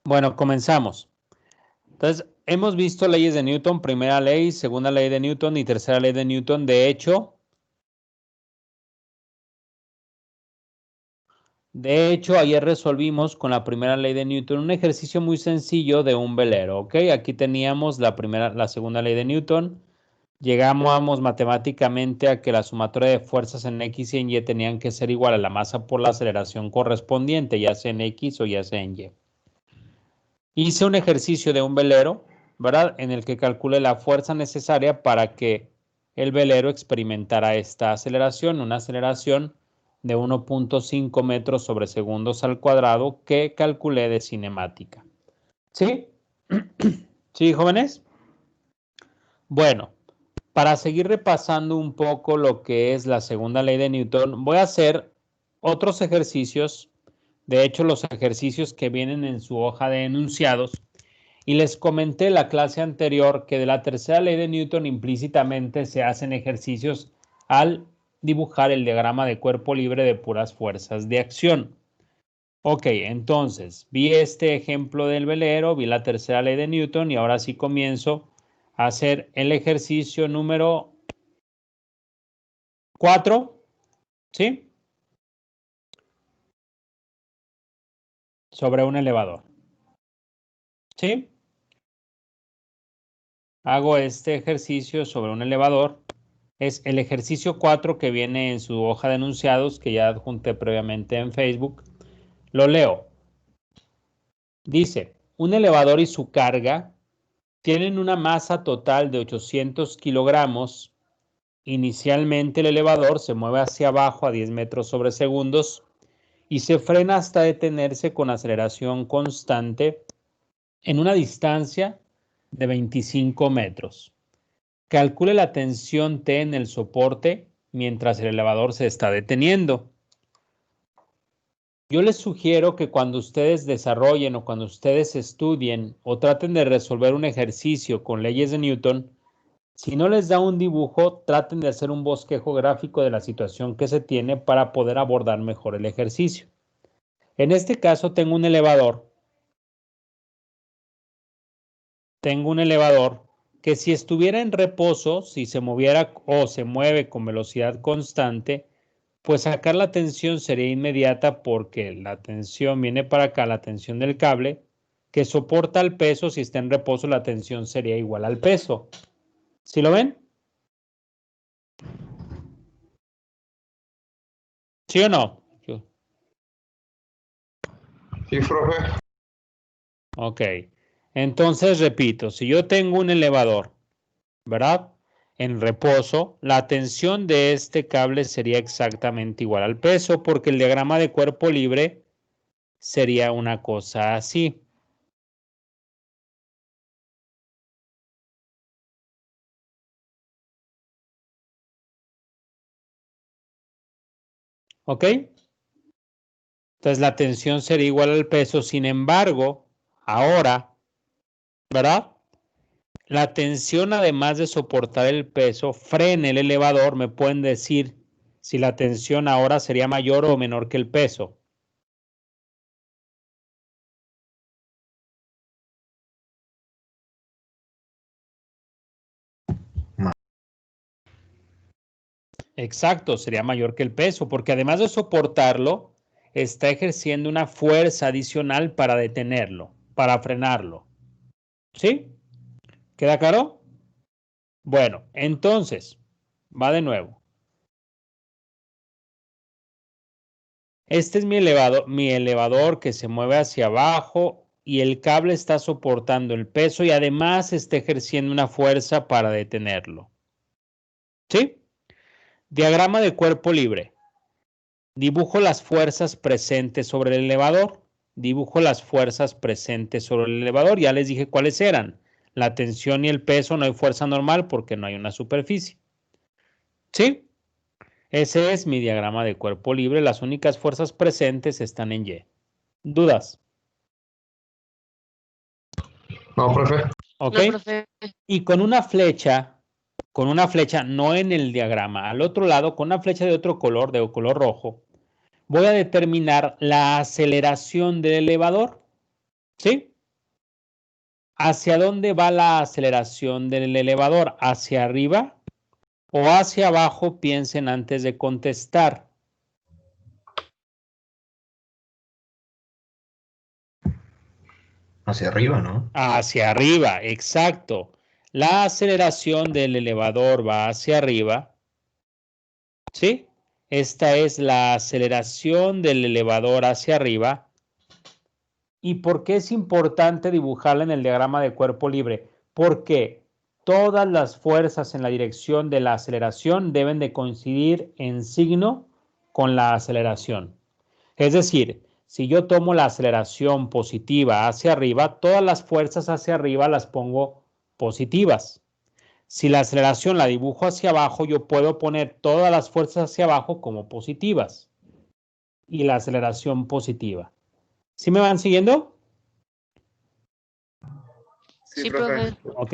Bueno, comenzamos. Entonces, hemos visto leyes de Newton, primera ley, segunda ley de Newton y tercera ley de Newton. De hecho, ayer resolvimos con la primera ley de Newton un ejercicio muy sencillo de un velero, ¿ok? Aquí teníamos la segunda ley de Newton. Llegamos matemáticamente a que la sumatoria de fuerzas en X y en Y tenían que ser igual a la masa por la aceleración correspondiente, ya sea en X o ya sea en Y. Hice un ejercicio de un velero, ¿verdad? En el que calculé la fuerza necesaria para que el velero experimentara esta aceleración, una aceleración de 1.5 metros sobre segundos al cuadrado que calculé de cinemática. ¿Sí? ¿Sí, jóvenes? Bueno, para seguir repasando un poco lo que es la segunda ley de Newton, voy a hacer otros ejercicios, de hecho los ejercicios que vienen en su hoja de enunciados. Y les comenté en la clase anterior que de la tercera ley de Newton implícitamente se hacen ejercicios al dibujar el diagrama de cuerpo libre de puras fuerzas de acción. Ok, entonces vi este ejemplo del velero, vi la tercera ley de Newton y ahora sí comienzo a hacer el ejercicio número 4, ¿sí? Sobre un elevador, ¿sí? Hago este ejercicio sobre un elevador. Es el ejercicio 4 que viene en su hoja de enunciados que ya adjunté previamente en Facebook. Lo leo. Dice, un elevador y su carga tienen una masa total de 800 kilogramos. Inicialmente el elevador se mueve hacia abajo a 10 metros sobre segundos y se frena hasta detenerse con aceleración constante en una distancia de 25 metros. Calcule la tensión T en el soporte mientras el elevador se está deteniendo. Yo les sugiero que cuando ustedes desarrollen o cuando ustedes estudien o traten de resolver un ejercicio con leyes de Newton, si no les da un dibujo, traten de hacer un bosquejo gráfico de la situación que se tiene para poder abordar mejor el ejercicio. En este caso tengo un elevador. Que si estuviera en reposo, si se moviera o se mueve con velocidad constante, pues sacar la tensión sería inmediata porque la tensión viene para acá, la tensión del cable, que soporta el peso. Si está en reposo, la tensión sería igual al peso. ¿Sí lo ven? ¿Sí o no? Sí, profe. Ok. Entonces, repito, si yo tengo un elevador, ¿verdad? En reposo, la tensión de este cable sería exactamente igual al peso porque el diagrama de cuerpo libre sería una cosa así. ¿Ok? Entonces la tensión sería igual al peso. Sin embargo, ahora, ¿verdad? La tensión, además de soportar el peso, frena el elevador. Me pueden decir si la tensión ahora sería mayor o menor que el peso. Exacto, sería mayor que el peso, porque además de soportarlo, está ejerciendo una fuerza adicional para detenerlo, para frenarlo. ¿Sí? ¿Queda claro? Bueno, entonces, va de nuevo. Este es mi elevador que se mueve hacia abajo y el cable está soportando el peso y además está ejerciendo una fuerza para detenerlo. ¿Sí? Diagrama de cuerpo libre. Dibujo las fuerzas presentes sobre el elevador. Dibujo las fuerzas presentes sobre el elevador. Ya les dije cuáles eran. La tensión y el peso, no hay fuerza normal porque no hay una superficie. ¿Sí? Ese es mi diagrama de cuerpo libre. Las únicas fuerzas presentes están en Y. ¿Dudas? No, profe. ¿Ok? No, profe. Y con una flecha, no en el diagrama, al otro lado, con una flecha de otro color, de color rojo, voy a determinar la aceleración del elevador. ¿Sí? ¿Hacia dónde va la aceleración del elevador? ¿Hacia arriba o hacia abajo? Piensen antes de contestar. Hacia arriba, ¿no? Hacia arriba, exacto. La aceleración del elevador va hacia arriba. ¿Sí? Esta es la aceleración del elevador hacia arriba. ¿Y por qué es importante dibujarla en el diagrama de cuerpo libre? Porque todas las fuerzas en la dirección de la aceleración deben de coincidir en signo con la aceleración. Es decir, si yo tomo la aceleración positiva hacia arriba, todas las fuerzas hacia arriba las pongo positivas. Si la aceleración la dibujo hacia abajo, yo puedo poner todas las fuerzas hacia abajo como positivas y la aceleración positiva. ¿Sí me van siguiendo? Sí, profe. Ok.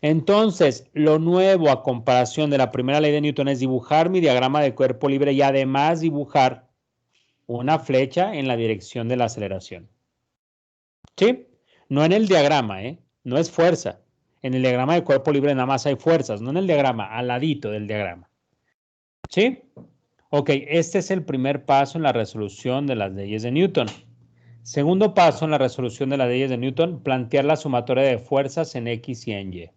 Entonces, lo nuevo a comparación de la primera ley de Newton es dibujar mi diagrama de cuerpo libre y además dibujar una flecha en la dirección de la aceleración. ¿Sí? No en el diagrama, ¿eh? No es fuerza. En el diagrama de cuerpo libre nada más hay fuerzas, no en el diagrama, al ladito del diagrama. ¿Sí? Ok, este es el primer paso en la resolución de las leyes de Newton. Segundo paso en la resolución de las leyes de Newton, plantear la sumatoria de fuerzas en X y en Y.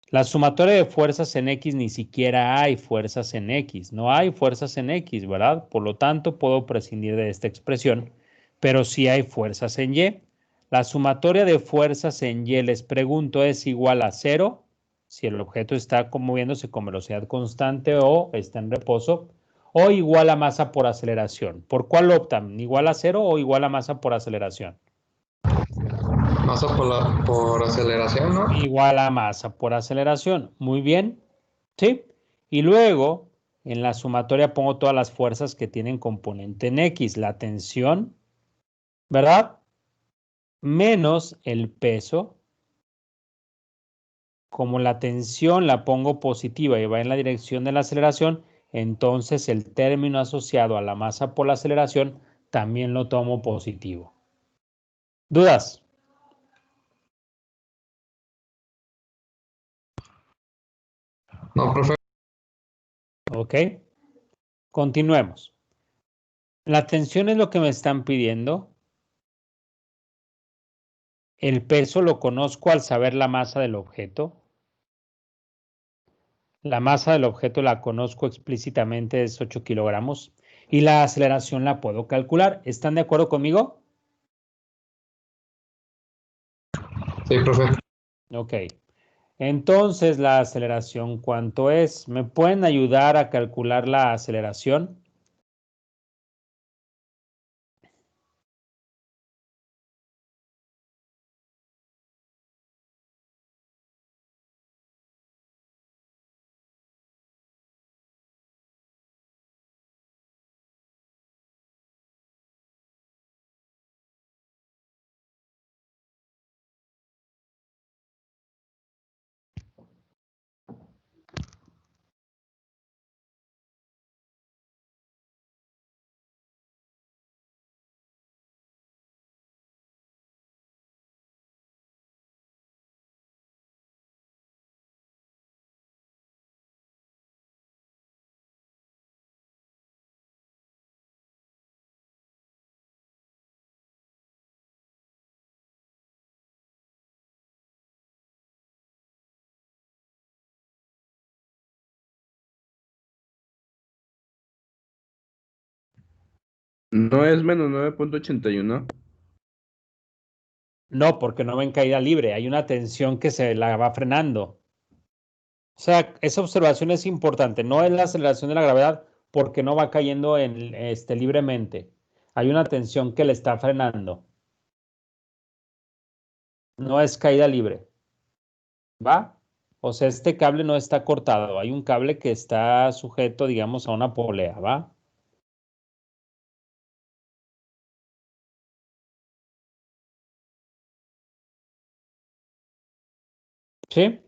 La sumatoria de fuerzas en X ni siquiera hay fuerzas en X. No hay fuerzas en X, ¿verdad? Por lo tanto, puedo prescindir de esta expresión, pero sí hay fuerzas en Y. La sumatoria de fuerzas en Y, les pregunto, ¿es igual a 0? Si el objeto está moviéndose con velocidad constante o está en reposo, o igual a masa por aceleración. ¿Por cuál optan? ¿Igual a 0 o igual a masa por aceleración? Masa por aceleración, ¿no? Igual a masa por aceleración. Muy bien. ¿Sí? Y luego, en la sumatoria pongo todas las fuerzas que tienen componente en X. La tensión, ¿verdad? Menos el peso. Como la tensión la pongo positiva y va en la dirección de la aceleración, entonces el término asociado a la masa por la aceleración también lo tomo positivo. ¿Dudas? No, profe. Ok. Continuemos. La tensión es lo que me están pidiendo. El peso lo conozco al saber la masa del objeto. La masa del objeto la conozco explícitamente, es 8 kilogramos. Y la aceleración la puedo calcular. ¿Están de acuerdo conmigo? Sí, profe. Ok. Entonces, la aceleración, ¿cuánto es? ¿Me pueden ayudar a calcular la aceleración? ¿No es menos 9.81? No, porque no va en caída libre. Hay una tensión que se la va frenando. O sea, esa observación es importante. No es la aceleración de la gravedad porque no va cayendo libremente. Hay una tensión que le está frenando. No es caída libre. ¿Va? O sea, este cable no está cortado. Hay un cable que está sujeto, digamos, a una polea. ¿Va? ¿Sí?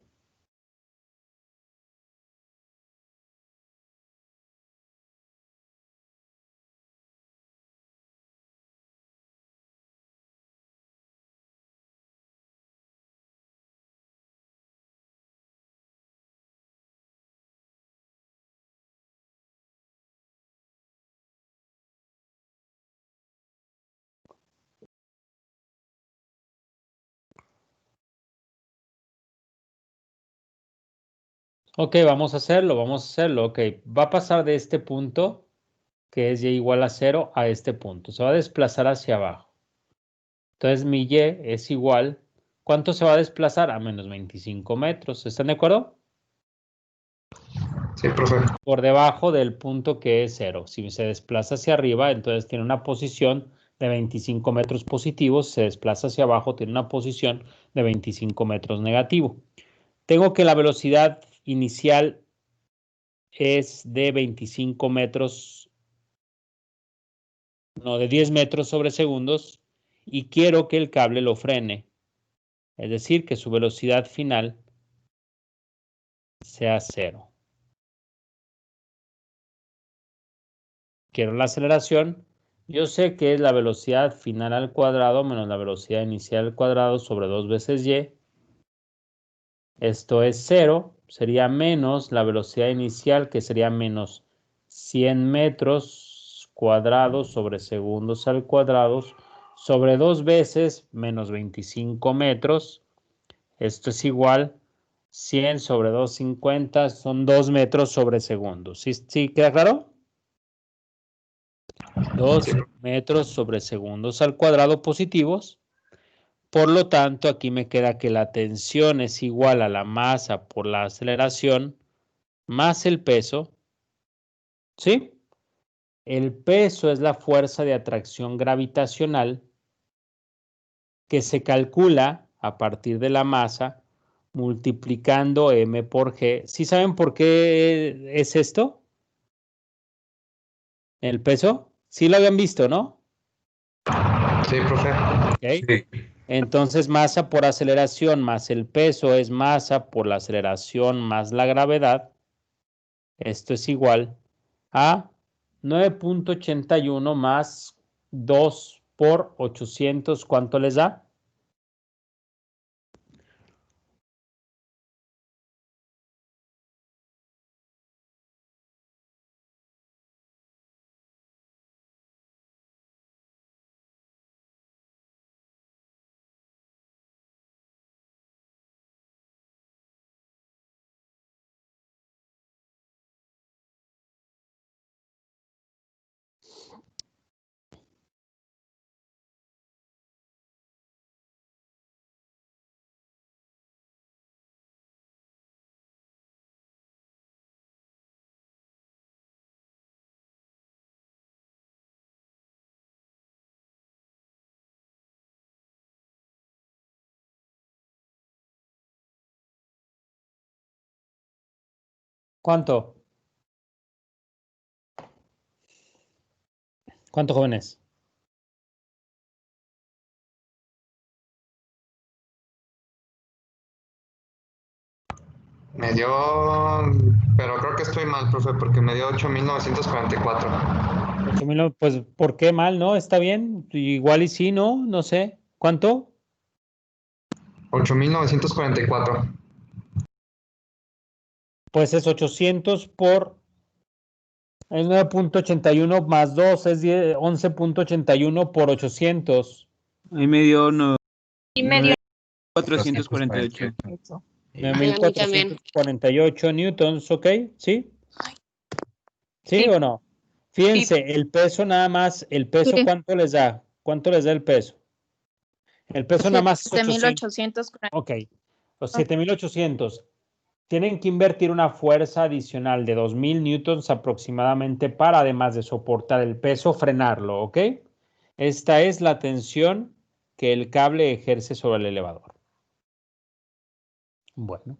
Ok, vamos a hacerlo, Ok, va a pasar de este punto, que es y igual a 0, a este punto. Se va a desplazar hacia abajo. Entonces mi y es igual. ¿Cuánto se va a desplazar? A menos 25 metros. ¿Están de acuerdo? Sí, profe. Por debajo del punto que es 0. Si se desplaza hacia arriba, entonces tiene una posición de 25 metros positivos. Si se desplaza hacia abajo, tiene una posición de 25 metros negativo. Tengo que la velocidad inicial es de 25 metros, no, de 10 metros sobre segundos, y quiero que el cable lo frene. Es decir, que su velocidad final sea 0. Quiero la aceleración. Yo sé que es la velocidad final al cuadrado menos la velocidad inicial al cuadrado sobre 2 veces y. Esto es 0. Sería menos la velocidad inicial, que sería menos 100 metros cuadrados sobre segundos al cuadrado sobre 2 veces menos 25 metros. Esto es igual 100 sobre 250, son 2 metros sobre segundos. ¿Sí queda claro? 2 Sí, metros sobre segundos al cuadrado positivos. Por lo tanto, aquí me queda que la tensión es igual a la masa por la aceleración más el peso. ¿Sí? El peso es la fuerza de atracción gravitacional que se calcula a partir de la masa multiplicando m por g. ¿Sí saben por qué es esto? ¿El peso? Sí lo habían visto, ¿no? sí, profe. ¿Okay? Sí. Entonces, masa por aceleración más el peso es masa por la aceleración más la gravedad. Esto es igual a 9.81 más 2 por 800. ¿Cuánto les da? ¿Cuánto? ¿Cuánto, jóvenes? Me dio, pero creo que estoy mal, profe, porque me dio 8.944. 8.000, pues, ¿por qué mal, no? ¿Está bien? Igual y sí, ¿no? No sé. ¿Cuánto? 8.944. Pues es 800 por... Es 9.81 más 2 es 11.81 por 800. Ahí me dio Y medio. 448. 9.448 newtons, ¿ok? ¿Sí? ¿Sí Sí. o no? Fíjense, el peso nada más, ¿el peso Sí. cuánto les da? ¿Cuánto les da el peso? El peso nada más es 800. 7.840. Ok, los 7.800. Tienen que invertir una fuerza adicional de 2.000 newtons aproximadamente para, además de soportar el peso, frenarlo, ¿ok? Esta es la tensión que el cable ejerce sobre el elevador. Bueno.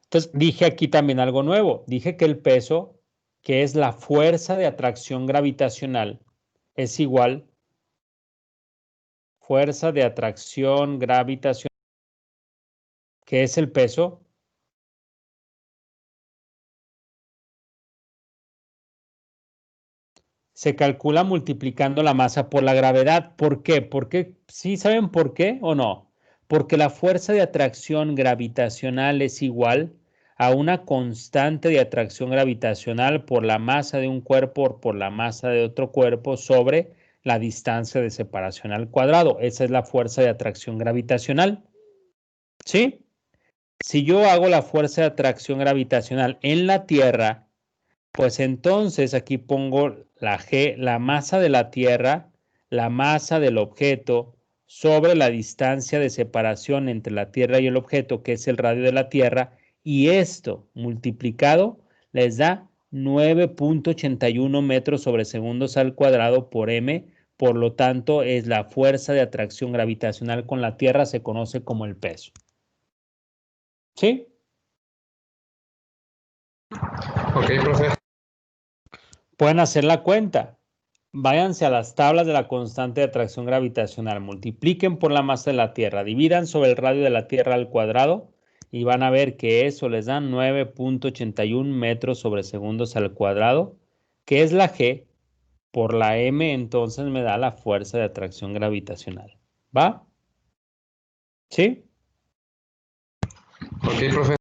Entonces, dije aquí también algo nuevo. Dije que el peso, que es la fuerza de atracción gravitacional, es igual fuerza de atracción gravitacional, que es el peso, se calcula multiplicando la masa por la gravedad. ¿Por qué? Porque, ¿sí saben por qué o no? Porque la fuerza de atracción gravitacional es igual a una constante de atracción gravitacional por la masa de un cuerpo o por la masa de otro cuerpo sobre la distancia de separación al cuadrado. Esa es la fuerza de atracción gravitacional. ¿Sí? Si yo hago la fuerza de atracción gravitacional en la Tierra, pues entonces aquí pongo la G, la masa de la Tierra, la masa del objeto sobre la distancia de separación entre la Tierra y el objeto, que es el radio de la Tierra, y esto multiplicado les da 9.81 metros sobre segundos al cuadrado por m. Por lo tanto, es la fuerza de atracción gravitacional con la Tierra, se conoce como el peso. ¿Sí? Ok, profe. Pueden hacer la cuenta. Váyanse a las tablas de la constante de atracción gravitacional, multipliquen por la masa de la Tierra, dividan sobre el radio de la Tierra al cuadrado y van a ver que eso les da 9.81 metros sobre segundos al cuadrado, que es la G, por la M, entonces me da la fuerza de atracción gravitacional. ¿Va? ¿Sí? Ok, profe.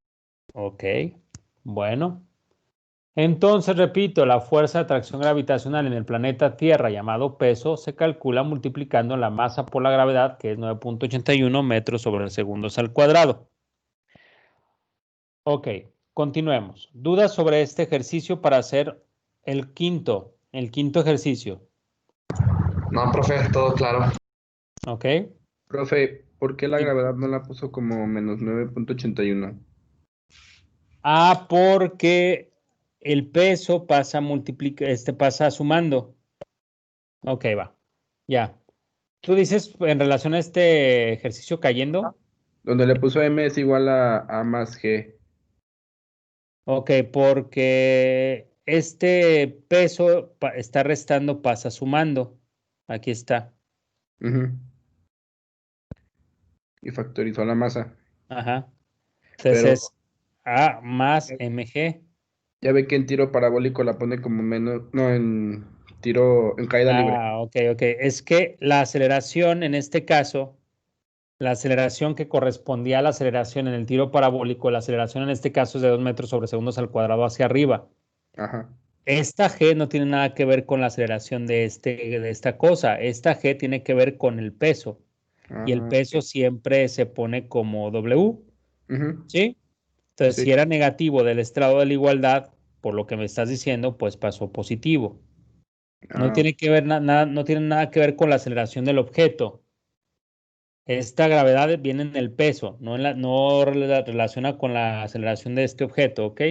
Ok. Bueno. Entonces, repito, la fuerza de atracción gravitacional en el planeta Tierra, llamado peso, se calcula multiplicando la masa por la gravedad, que es 9.81 metros sobre segundos al cuadrado. Ok, continuemos. ¿Dudas sobre este ejercicio para hacer el quinto ejercicio? No, profe, todo claro. Ok. Profe, ¿por qué la Sí. gravedad no la puso como menos 9.81? Porque el peso pasa pasa sumando. Ok, va. Ya. ¿Tú dices en relación a este ejercicio cayendo? Donde le puso m es igual a a más g. Ok, porque este peso está restando, pasa sumando. Aquí está. Ujú. Y factorizó la masa. Ajá. Entonces Pero es A más mg. ya ve que en tiro parabólico la pone como menos, no, en tiro, en caída libre. Ah, ok, ok. Es que la aceleración en este caso, la aceleración que correspondía a la aceleración en el tiro parabólico, la aceleración en este caso es de 2 metros sobre segundos al cuadrado hacia arriba. Ajá. Esta G no tiene nada que ver con la aceleración de esta cosa. Esta G tiene que ver con el peso. Y el Ah, peso siempre se pone como W, ujú. ¿sí? Entonces, Sí. si era negativo del estrado de la igualdad, por lo que me estás diciendo, pues pasó positivo. No Ah, tiene que ver nada, no tiene nada que ver con la aceleración del objeto. Esta gravedad viene en el peso, no relaciona con la aceleración de este objeto, ¿ok?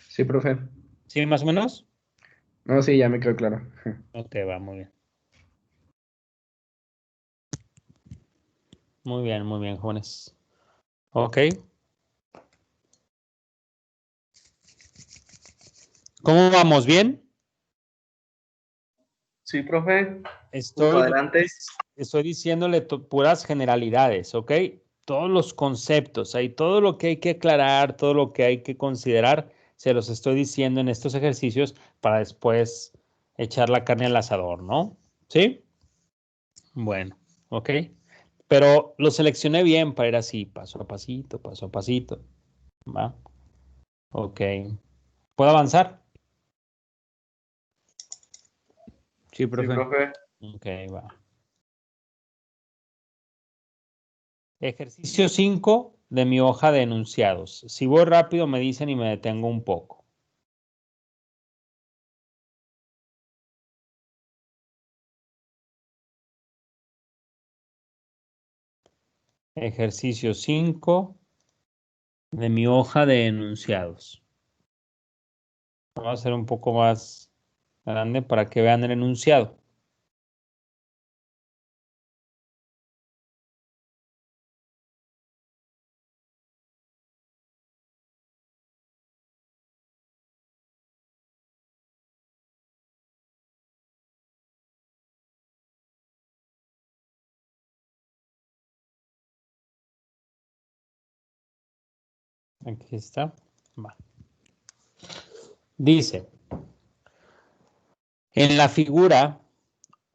sí, profe. ¿Sí, más o menos? No, sí, ya me quedó claro. Ok, va, muy bien. Muy bien, jóvenes. Ok. ¿Cómo vamos? ¿Bien? Sí, profe. Estoy, Adelante. estoy diciéndole puras generalidades, ¿ok? Todos los conceptos, hay todo lo que hay que aclarar, todo lo que hay que considerar, se los estoy diciendo en estos ejercicios para después echar la carne al asador, ¿no? ¿Sí? Bueno, ¿ok? Pero lo seleccioné bien para ir así, paso a pasito, ¿va? Ok. ¿Puedo avanzar? Sí, Sí, profe. profe. Ok, va. Ejercicio 5 de mi hoja de enunciados. Si voy rápido me dicen y me detengo un poco. Ejercicio 5 de mi hoja de enunciados. Vamos a hacer un poco más grande para que vean el enunciado. Aquí está. Va. Dice, en la figura,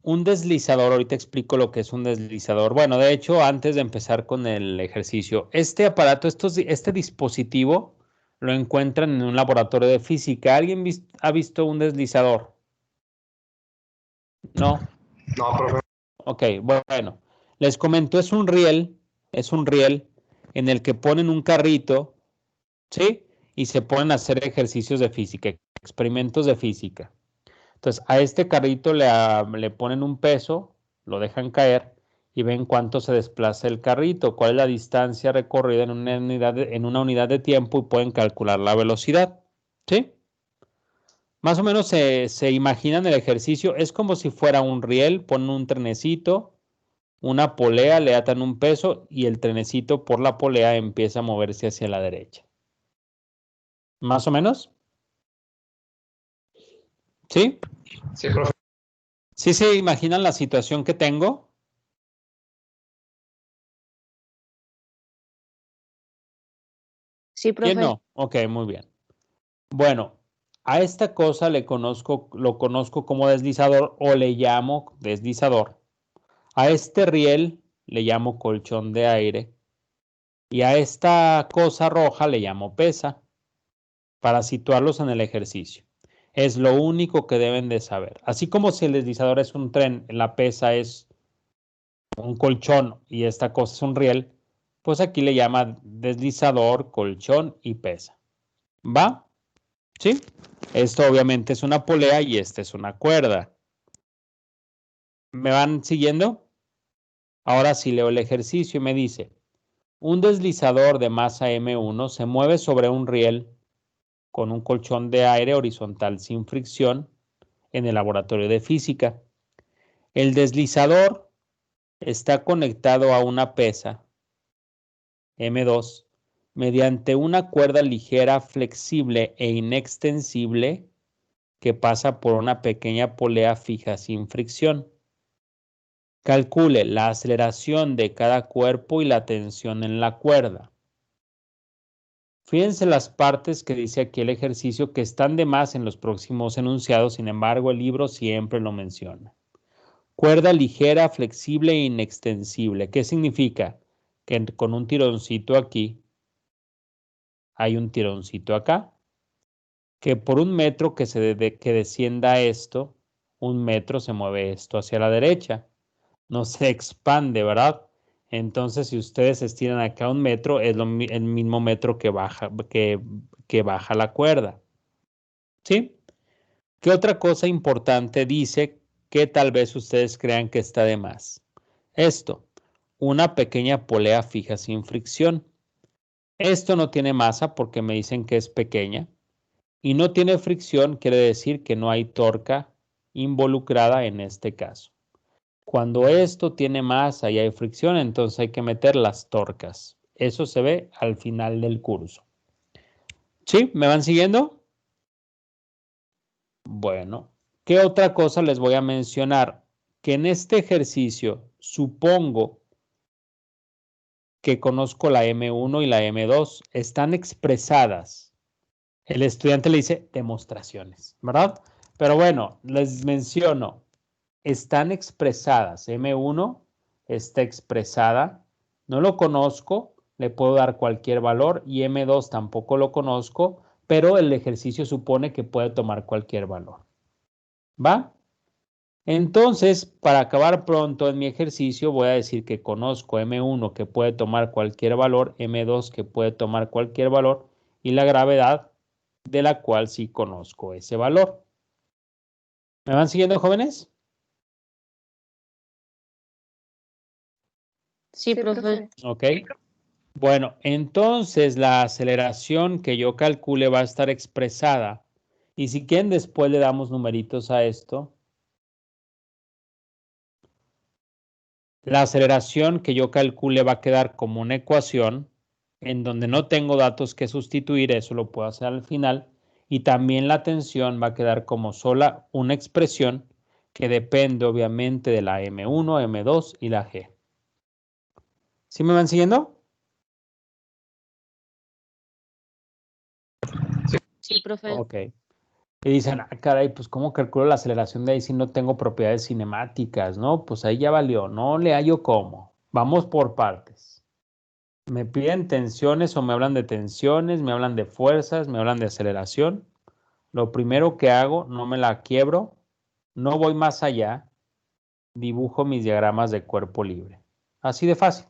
un deslizador, ahorita explico lo que es un deslizador. Bueno, de hecho, antes de empezar con el ejercicio, este aparato, este dispositivo, lo encuentran en un laboratorio de física. ¿Alguien ha visto un deslizador? No. No, profe. Ok, bueno. Les comento, es un riel en el que ponen un carrito, ¿sí? Y se ponen a hacer ejercicios de física, experimentos de física. Entonces, a este carrito le ponen un peso, lo dejan caer y ven cuánto se desplaza el carrito, cuál es la distancia recorrida en una unidad de tiempo y pueden calcular la velocidad, ¿sí? Más o menos se imaginan el ejercicio, es como si fuera un riel, ponen un trenecito, una polea, le atan un peso y el trenecito por la polea empieza a moverse hacia la derecha. ¿Más o menos? ¿Sí? Sí, profe. ¿Sí se imaginan la situación que tengo? Sí, ¿Quién profe. no? Ok, muy bien. Bueno, a esta cosa lo conozco como deslizador o le llamo deslizador. A este riel le llamo colchón de aire y a esta cosa roja le llamo pesa para situarlos en el ejercicio. Es lo único que deben de saber. Así como si el deslizador es un tren, la pesa es un colchón y esta cosa es un riel, pues aquí le llama deslizador, colchón y pesa. ¿Va? ¿Sí? Esto obviamente es una polea y esta es una cuerda. ¿Me van siguiendo? Ahora sí leo el ejercicio y me dice, un deslizador de masa M1 se mueve sobre un riel con un colchón de aire horizontal sin fricción en el laboratorio de física. El deslizador está conectado a una pesa M2 mediante una cuerda ligera, flexible e inextensible que pasa por una pequeña polea fija sin fricción. Calcule la aceleración de cada cuerpo y la tensión en la cuerda. Fíjense las partes que dice aquí el ejercicio que están de más en los próximos enunciados, sin embargo el libro siempre lo menciona. Cuerda ligera, flexible e inextensible. ¿Qué significa? Que con un tironcito aquí, hay un tironcito acá, que por 1 metro que descienda esto, 1 metro se mueve esto hacia la derecha. No se expande, ¿verdad? Entonces, si ustedes estiran acá 1 metro, es el mismo metro que baja la cuerda. ¿Sí? ¿Qué otra cosa importante dice que tal vez ustedes crean que está de más? Esto, una pequeña polea fija sin fricción. Esto no tiene masa porque me dicen que es pequeña. Y no tiene fricción quiere decir que no hay torca involucrada en este caso. Cuando esto tiene masa y hay fricción, entonces hay que meter las torcas. Eso se ve al final del curso. ¿Sí? ¿Me van siguiendo? Bueno, ¿qué otra cosa les voy a mencionar? Que en este ejercicio supongo que conozco la M1 y la M2. Están expresadas. El estudiante le dice demostraciones, ¿verdad? Pero bueno, les menciono. Están expresadas. M1 está expresada. No lo conozco, le puedo dar cualquier valor y M2 tampoco lo conozco, pero el ejercicio supone que puede tomar cualquier valor. ¿Va? Entonces, para acabar pronto en mi ejercicio, voy a decir que conozco M1 que puede tomar cualquier valor, M2 que puede tomar cualquier valor y la gravedad de la cual sí conozco ese valor. ¿Me van siguiendo, jóvenes? Sí, profe. Ok. Bueno, entonces la aceleración que yo calcule va a estar expresada. Y si quieren, después le damos numeritos a esto. La aceleración que yo calcule va a quedar como una ecuación en donde no tengo datos que sustituir, eso lo puedo hacer al final. Y también la tensión va a quedar como sola una expresión que depende obviamente de la M1, M2 y la G. ¿Sí me van siguiendo? Sí, profe. Ok. Y dicen, ah, caray, pues ¿cómo calculo la aceleración de ahí si no tengo propiedades cinemáticas? No, pues ahí ya valió, no le hallo cómo. Vamos por partes. Me piden tensiones o me hablan de tensiones, me hablan de fuerzas, me hablan de aceleración. Lo primero que hago, no me la quiebro, no voy más allá, dibujo mis diagramas de cuerpo libre. Así de fácil.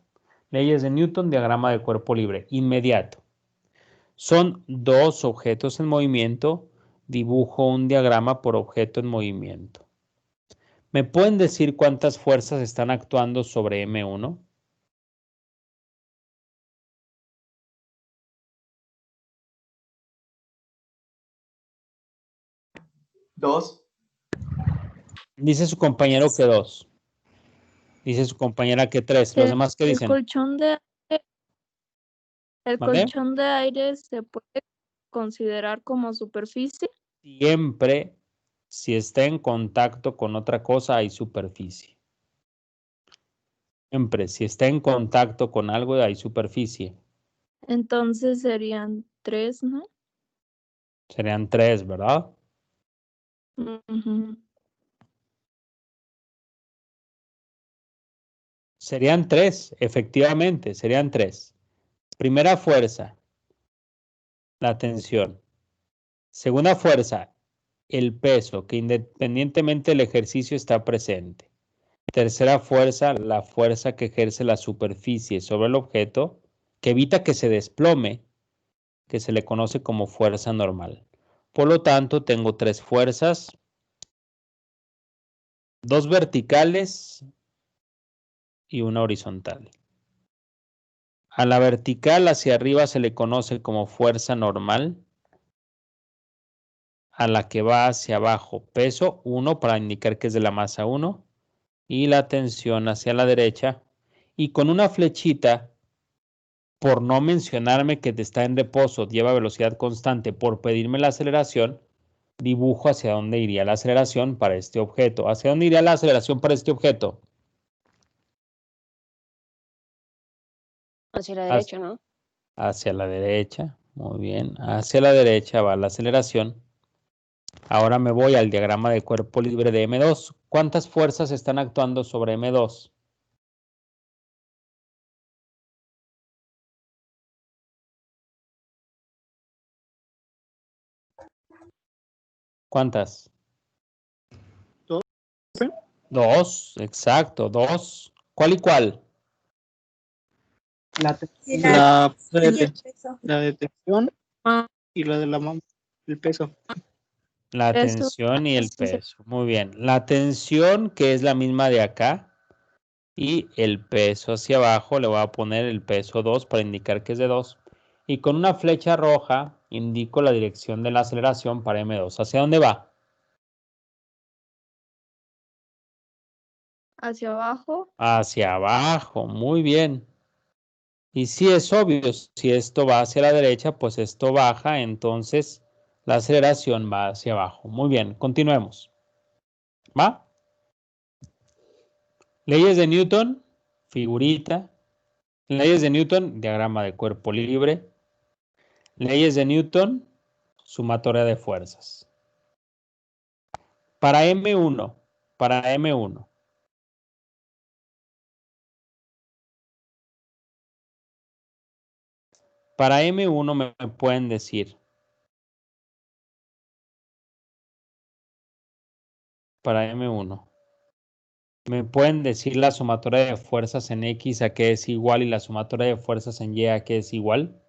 Leyes de Newton, diagrama de cuerpo libre, inmediato. Son dos objetos en movimiento, dibujo un diagrama por objeto en movimiento. ¿Me pueden decir cuántas fuerzas están actuando sobre M1? Dos. Dice su compañero que 2. Dice su compañera que 3. ¿Los demás qué El dicen? colchón de ¿Mande? colchón de aire se puede considerar como superficie. Siempre, si está en contacto con otra cosa, hay superficie. Siempre, si está en contacto con algo, hay superficie. Entonces serían 3, ¿no? Serían 3, ¿verdad? Ujú. Serían 3, efectivamente, serían 3. Primera fuerza, la tensión. Segunda fuerza, el peso, que independientemente del ejercicio está presente. Tercera fuerza, la fuerza que ejerce la superficie sobre el objeto, que evita que se desplome, que se le conoce como fuerza normal. Por lo tanto, tengo 3 fuerzas, 2 verticales y una horizontal. A la vertical hacia arriba se le conoce como fuerza normal. A la que va hacia abajo, peso 1 para indicar que es de la masa 1. Y la tensión hacia la derecha. Y con una flechita, por no mencionarme que está en reposo, lleva velocidad constante, por pedirme la aceleración, dibujo hacia dónde iría la aceleración para este objeto. ¿Hacia dónde iría la aceleración para este objeto? Hacia la Hacia derecha, ¿no? hacia la derecha. Muy bien. Hacia la derecha va la aceleración. Ahora me voy al diagrama de cuerpo libre de M2. ¿Cuántas fuerzas están actuando sobre M2? ¿Cuántas? Dos. 2, exacto, 2. ¿Cuál y cuál? La, Y la, y el peso. la detección Ah, y la de la mano, el peso. La eso. tensión y el peso. Muy bien. La tensión, que es la misma de acá, y el peso hacia abajo, le voy a poner el peso 2 para indicar que es de 2. Y con una flecha roja indico la dirección de la aceleración para M2. ¿Hacia dónde va? Hacia abajo. Hacia abajo. Muy bien. Y si es obvio, si esto va hacia la derecha, pues esto baja, entonces la aceleración va hacia abajo. Muy bien, continuemos. ¿Va? Leyes de Newton, figurita. Leyes de Newton, diagrama de cuerpo libre. Leyes de Newton, sumatoria de fuerzas. Para M1, para M1. Para M1 me pueden decir. Para M1. ¿Me pueden decir la sumatoria de fuerzas en X a qué es igual y la sumatoria de fuerzas en Y a qué es igual?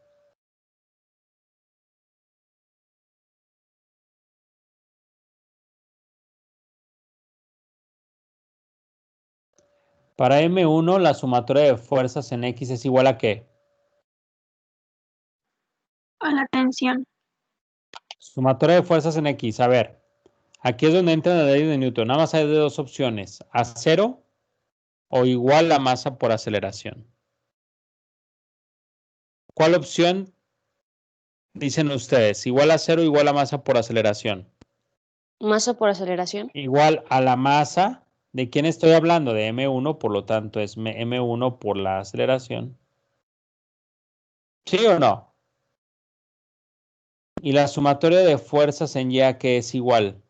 Para M1, la sumatoria de fuerzas en X es igual a ¿qué? A la tensión. Sumatoria de fuerzas en X. A ver, aquí es donde entra la ley de Newton. Nada más hay de dos opciones. A cero o igual la masa por aceleración. ¿Cuál opción dicen ustedes? ¿Igual a cero o igual a masa por aceleración? Masa por aceleración. Igual a la masa. ¿De quién estoy hablando? De M1, por lo tanto es M1 por la aceleración. ¿Sí o no? Y la sumatoria de fuerzas en Y a qué es igual.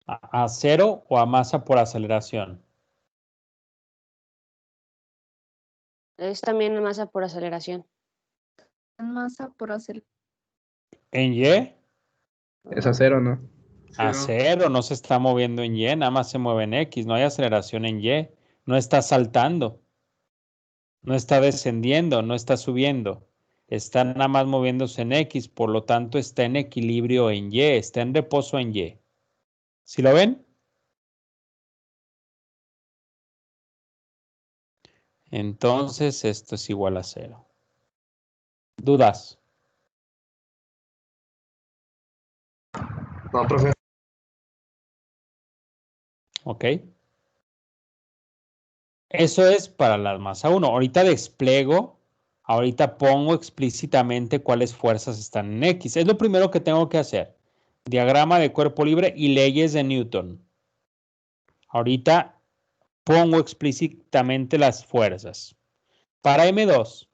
¿A cero o a masa por aceleración? Es también masa por aceleración. Masa por aceleración. ¿En Y? Es a cero, ¿no? A cero, no se está moviendo en Y, nada más se mueve en X, no hay aceleración en Y, no está saltando, no está descendiendo, no está subiendo, está nada más moviéndose en X, por lo tanto está en equilibrio en Y, está en reposo en Y. ¿Sí lo ven? Entonces esto es igual a cero. ¿Dudas? No, profe. ¿Ok? Eso es para la masa 1. Ahorita despliego, ahorita pongo explícitamente cuáles fuerzas están en X. Es lo primero que tengo que hacer. Diagrama de cuerpo libre y leyes de Newton. Ahorita pongo explícitamente las fuerzas. Para M2,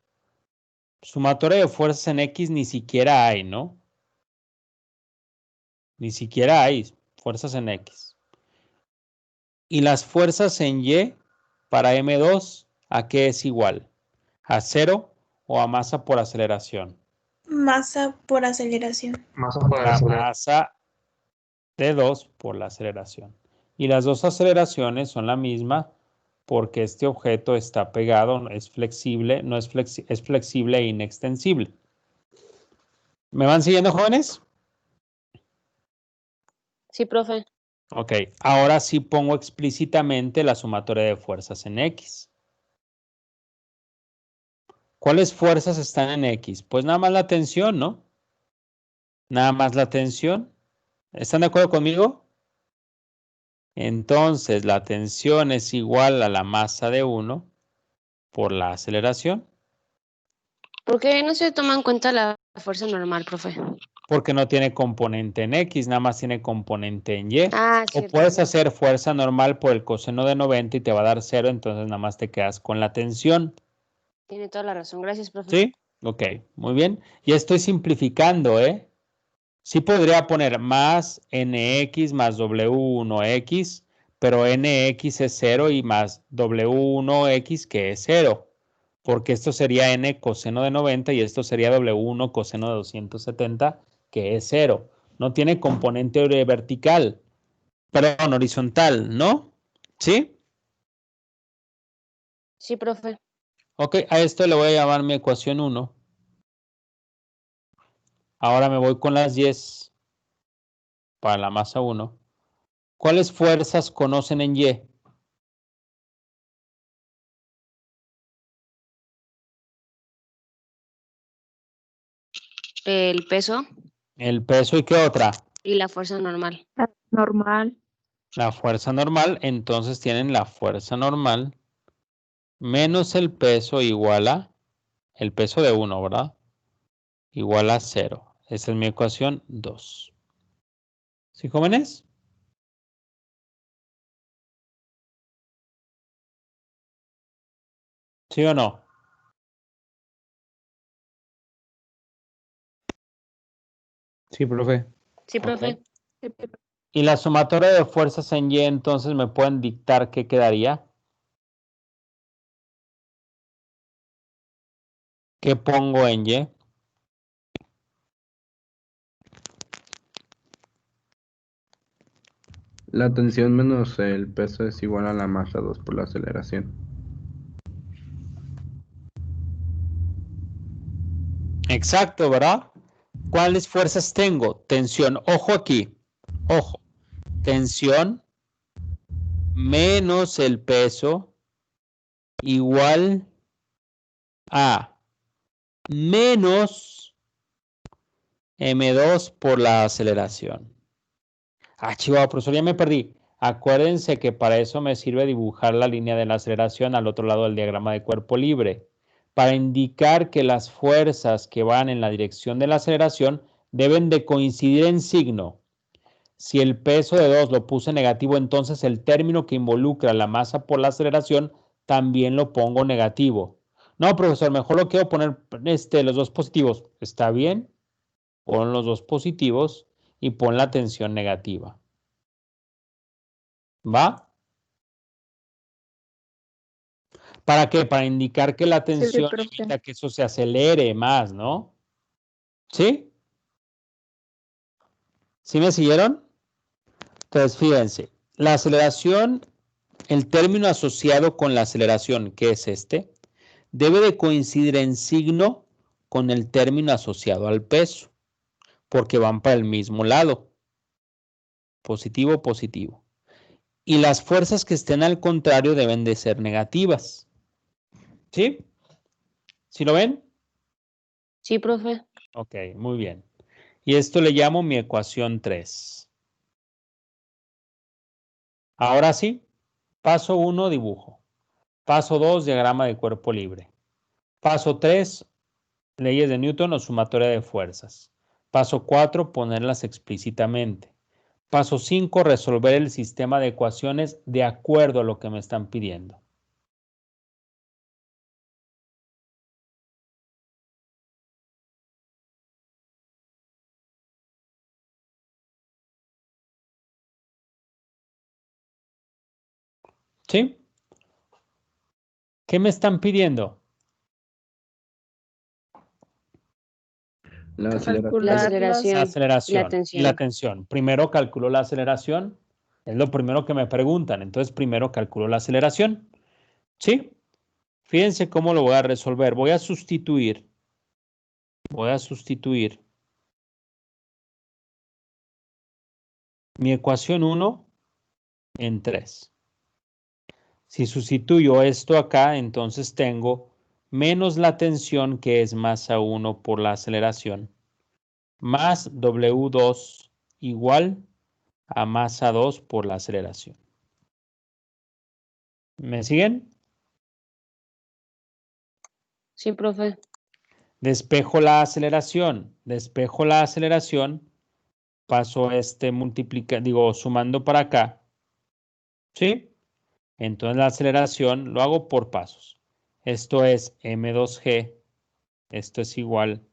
sumatoria de fuerzas en X ni siquiera hay, ¿no? Ni siquiera hay fuerzas en X. Y las fuerzas en Y para M2, ¿a qué es igual? ¿A cero o a masa por aceleración? Masa por aceleración. Masa por La acelerar. masa de 2 por la aceleración. Y las dos aceleraciones son la misma porque este objeto está pegado, es flexible, no es, es flexible e inextensible. ¿Me van siguiendo, jóvenes? Sí, profe. Ok, ahora sí pongo explícitamente la sumatoria de fuerzas en X. ¿Cuáles fuerzas están en X? Pues nada más la tensión, ¿no? Nada más la tensión. ¿Están de acuerdo conmigo? Entonces la tensión es igual a la masa de 1 por la aceleración. ¿Por qué no se toma en cuenta la fuerza normal, profe? Porque no tiene componente en X, nada más tiene componente en Y. Ah, O cierto. puedes hacer fuerza normal por el coseno de 90 y te va a dar 0, entonces nada más te quedas con la tensión. Tiene toda la razón. Gracias, profe. ¿Sí? Ok, muy bien. Y estoy simplificando, ¿eh? Sí podría poner más NX más W1X, pero NX es 0 y más W1X que es 0. Porque esto sería N coseno de 90 y esto sería W1 coseno de 270, que es 0. No tiene componente vertical, perdón, horizontal, ¿no? ¿Sí? Sí, profe. Ok, a esto le voy a llamar mi ecuación 1. Ahora me voy con las 10 para la masa 1. ¿Cuáles fuerzas conocen en Y? El peso El peso y qué otra? y la fuerza normal. Normal. La fuerza normal, entonces tienen la fuerza normal menos el peso igual a el peso de 1, ¿verdad? Igual a 0. Esa es mi ecuación 2. ¿Sí, jóvenes? ¿Sí o no? Sí, profe. Sí, profe. Ok. Y la sumatoria de fuerzas en Y, entonces me pueden dictar qué quedaría. ¿Qué pongo en Y? La tensión menos el peso es igual a la masa 2 por la aceleración. Exacto, ¿verdad? ¿Cuáles fuerzas tengo? Tensión. Ojo aquí. Ojo. Tensión menos el peso igual a menos M2 por la aceleración. Ah, chihuahua, profesor, ya me perdí. Acuérdense que para eso me sirve dibujar la línea de la aceleración al otro lado del diagrama de cuerpo libre, para indicar que las fuerzas que van en la dirección de la aceleración deben de coincidir en signo. Si el peso de 2 lo puse negativo, entonces el término que involucra la masa por la aceleración también lo pongo negativo. No, profesor, mejor lo quiero poner los dos positivos. ¿Está bien? Pon los dos positivos y pon la tensión negativa. ¿Va? ¿Para qué? Para indicar que la tensión profe. evita que eso se acelere más, ¿no? ¿Sí? ¿Sí me siguieron? Entonces, fíjense, la aceleración, el término asociado con la aceleración, que es este, debe de coincidir en signo con el término asociado al peso, porque van para el mismo lado. Positivo, positivo. Y las fuerzas que estén al contrario deben de ser negativas. ¿Sí? ¿Sí lo ven? Sí, profe. Ok, muy bien. Y esto le llamo mi ecuación 3. Ahora sí, paso 1, dibujo. Paso 2, diagrama de cuerpo libre. Paso 3, leyes de Newton o sumatoria de fuerzas. Paso 4, ponerlas explícitamente. Paso 5, resolver el sistema de ecuaciones de acuerdo a lo que me están pidiendo. ¿Sí? ¿Qué me están pidiendo? La aceleración. La Calcular aceleración. La La aceleración y la tensión. tensión. Primero calculo la aceleración. Es lo primero que me preguntan. Entonces, primero calculo la aceleración. ¿Sí? Fíjense cómo lo voy a resolver. Voy a sustituir mi ecuación 1 en 3. Si sustituyo esto acá, entonces tengo menos la tensión, que es masa 1 por la aceleración, más W2 igual a masa 2 por la aceleración. ¿Me siguen? Sí, profe. Despejo la aceleración, paso sumando para acá, ¿sí? Entonces la aceleración lo hago por pasos. Esto es m2g, esto es igual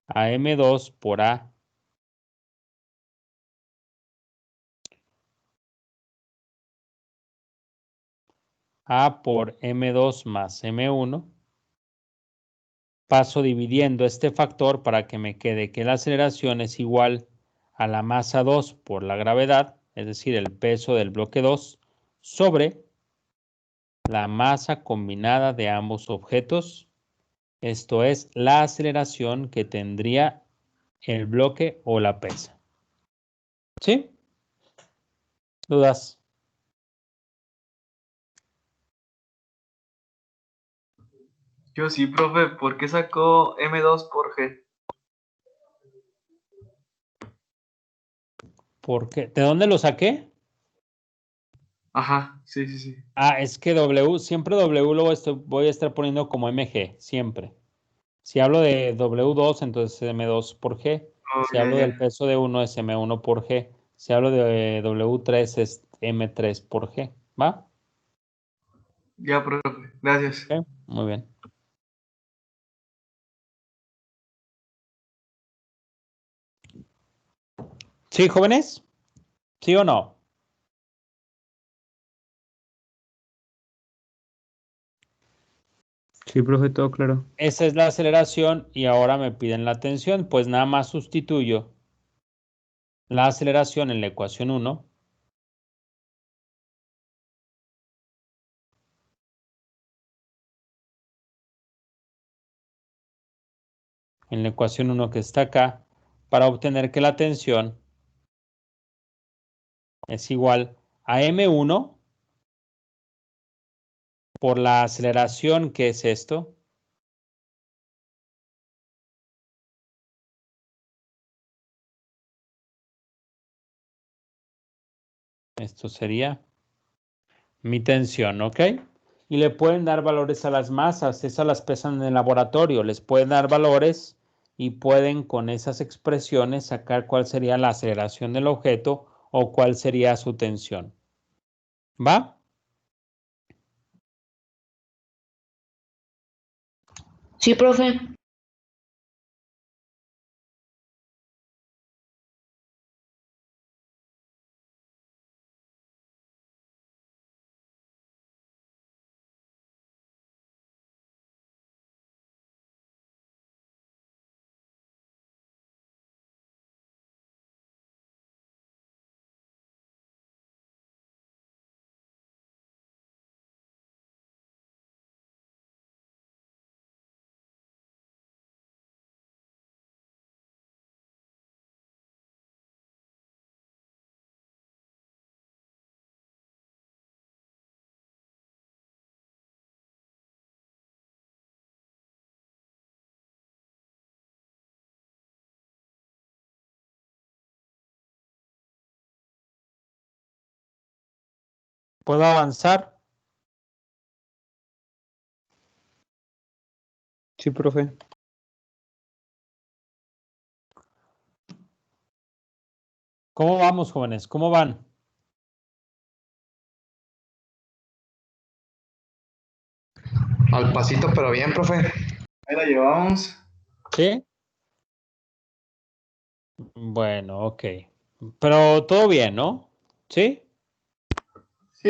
a m2 por a por m2 más m1. Paso dividiendo este factor para que me quede que la aceleración es igual a la masa 2 por la gravedad, es decir, el peso del bloque 2, sobre la masa combinada de ambos objetos. Esto es la aceleración que tendría el bloque o la pesa. ¿Sí? ¿Dudas? Yo sí, profe, ¿por qué sacó M2 por G? ¿Por qué? ¿De dónde lo saqué? Ajá, sí, sí, sí. Ah, es que W, siempre W lo voy a estar poniendo como MG, siempre. Si hablo de W2, entonces es M2 por G. Oh, Si ya, hablo del ya. peso de 1, es M1 por G. Si hablo de W3, es M3 por G. ¿Va? Ya, profe, gracias. Ok, muy bien. ¿Sí, jóvenes? ¿Sí o no? Sí, profe, todo claro. Esa es la aceleración y ahora me piden la tensión. Pues nada más sustituyo la aceleración en la ecuación 1. En la ecuación 1 que está acá, para obtener que la tensión es igual a M1 por la aceleración, que es esto. Esto sería mi tensión, ¿ok? Y le pueden dar valores a las masas, esas las pesan en el laboratorio, les pueden dar valores y pueden con esas expresiones sacar cuál sería la aceleración del objeto o cuál sería su tensión. ¿Va? Sí, profe. ¿Puedo avanzar? Sí, profe. ¿Cómo vamos, jóvenes? ¿Cómo van? Al pasito, pero bien, profe. Ahí la llevamos. ¿Sí? Bueno, ok. Pero todo bien, ¿no? ¿Sí? Sí.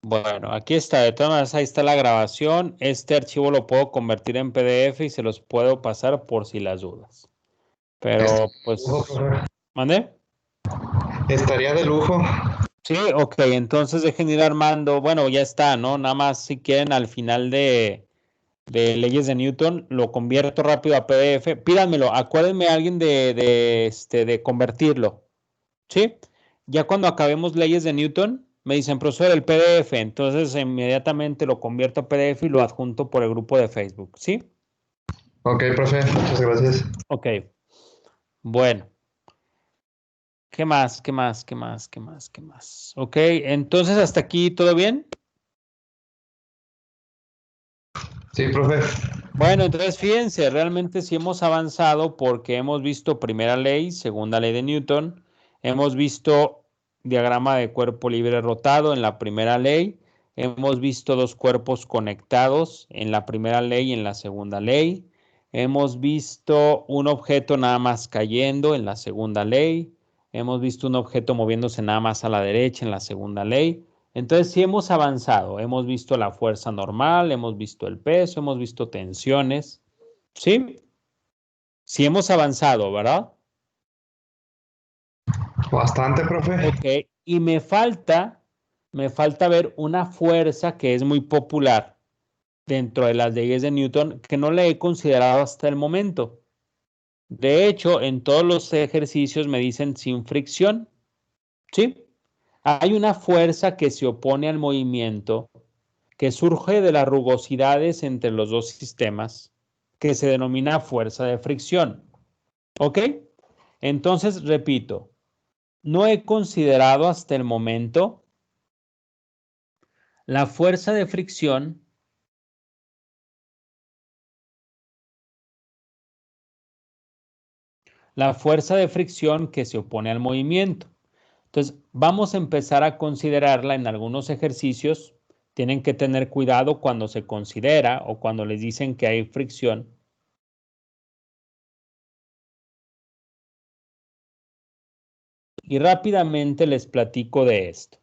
Bueno, aquí está. De todas maneras, ahí está la grabación. Este archivo lo puedo convertir en PDF y se los puedo pasar por si las dudas. Pero, pues, ¿mande? Estaría de lujo. Sí, ok. Entonces dejen ir armando. Bueno, ya está, ¿no? Nada más si quieren al final de leyes de Newton, lo convierto rápido a PDF. Pídanmelo. Acuérdenme a alguien de convertirlo. ¿Sí? Ya cuando acabemos leyes de Newton, me dicen, profesor, el PDF. Entonces inmediatamente lo convierto a PDF y lo adjunto por el grupo de Facebook. ¿Sí? Ok, profe, muchas gracias. Ok. Bueno. ¿Qué más? ¿Qué más? ¿Qué más? ¿Qué más? ¿Qué más? Ok. Entonces, ¿hasta aquí todo bien? Sí, profe. Bueno, entonces fíjense, realmente sí hemos avanzado porque hemos visto primera ley, segunda ley de Newton, hemos visto diagrama de cuerpo libre rotado en la primera ley, hemos visto dos cuerpos conectados en la primera ley y en la segunda ley, hemos visto un objeto nada más cayendo en la segunda ley, hemos visto un objeto moviéndose nada más a la derecha en la segunda ley. Entonces sí hemos avanzado, hemos visto la fuerza normal, hemos visto el peso, hemos visto tensiones, ¿sí? Sí hemos avanzado, ¿verdad? Bastante, profe. Ok, y me falta ver una fuerza que es muy popular dentro de las leyes de Newton que no le he considerado hasta el momento. De hecho, en todos los ejercicios me dicen sin fricción, ¿sí? Hay una fuerza que se opone al movimiento que surge de las rugosidades entre los dos sistemas, que se denomina fuerza de fricción. ¿Ok? Entonces, repito, no he considerado hasta el momento la fuerza de fricción que se opone al movimiento. Entonces, vamos a empezar a considerarla en algunos ejercicios. Tienen que tener cuidado cuando se considera o cuando les dicen que hay fricción. Y rápidamente les platico de esto.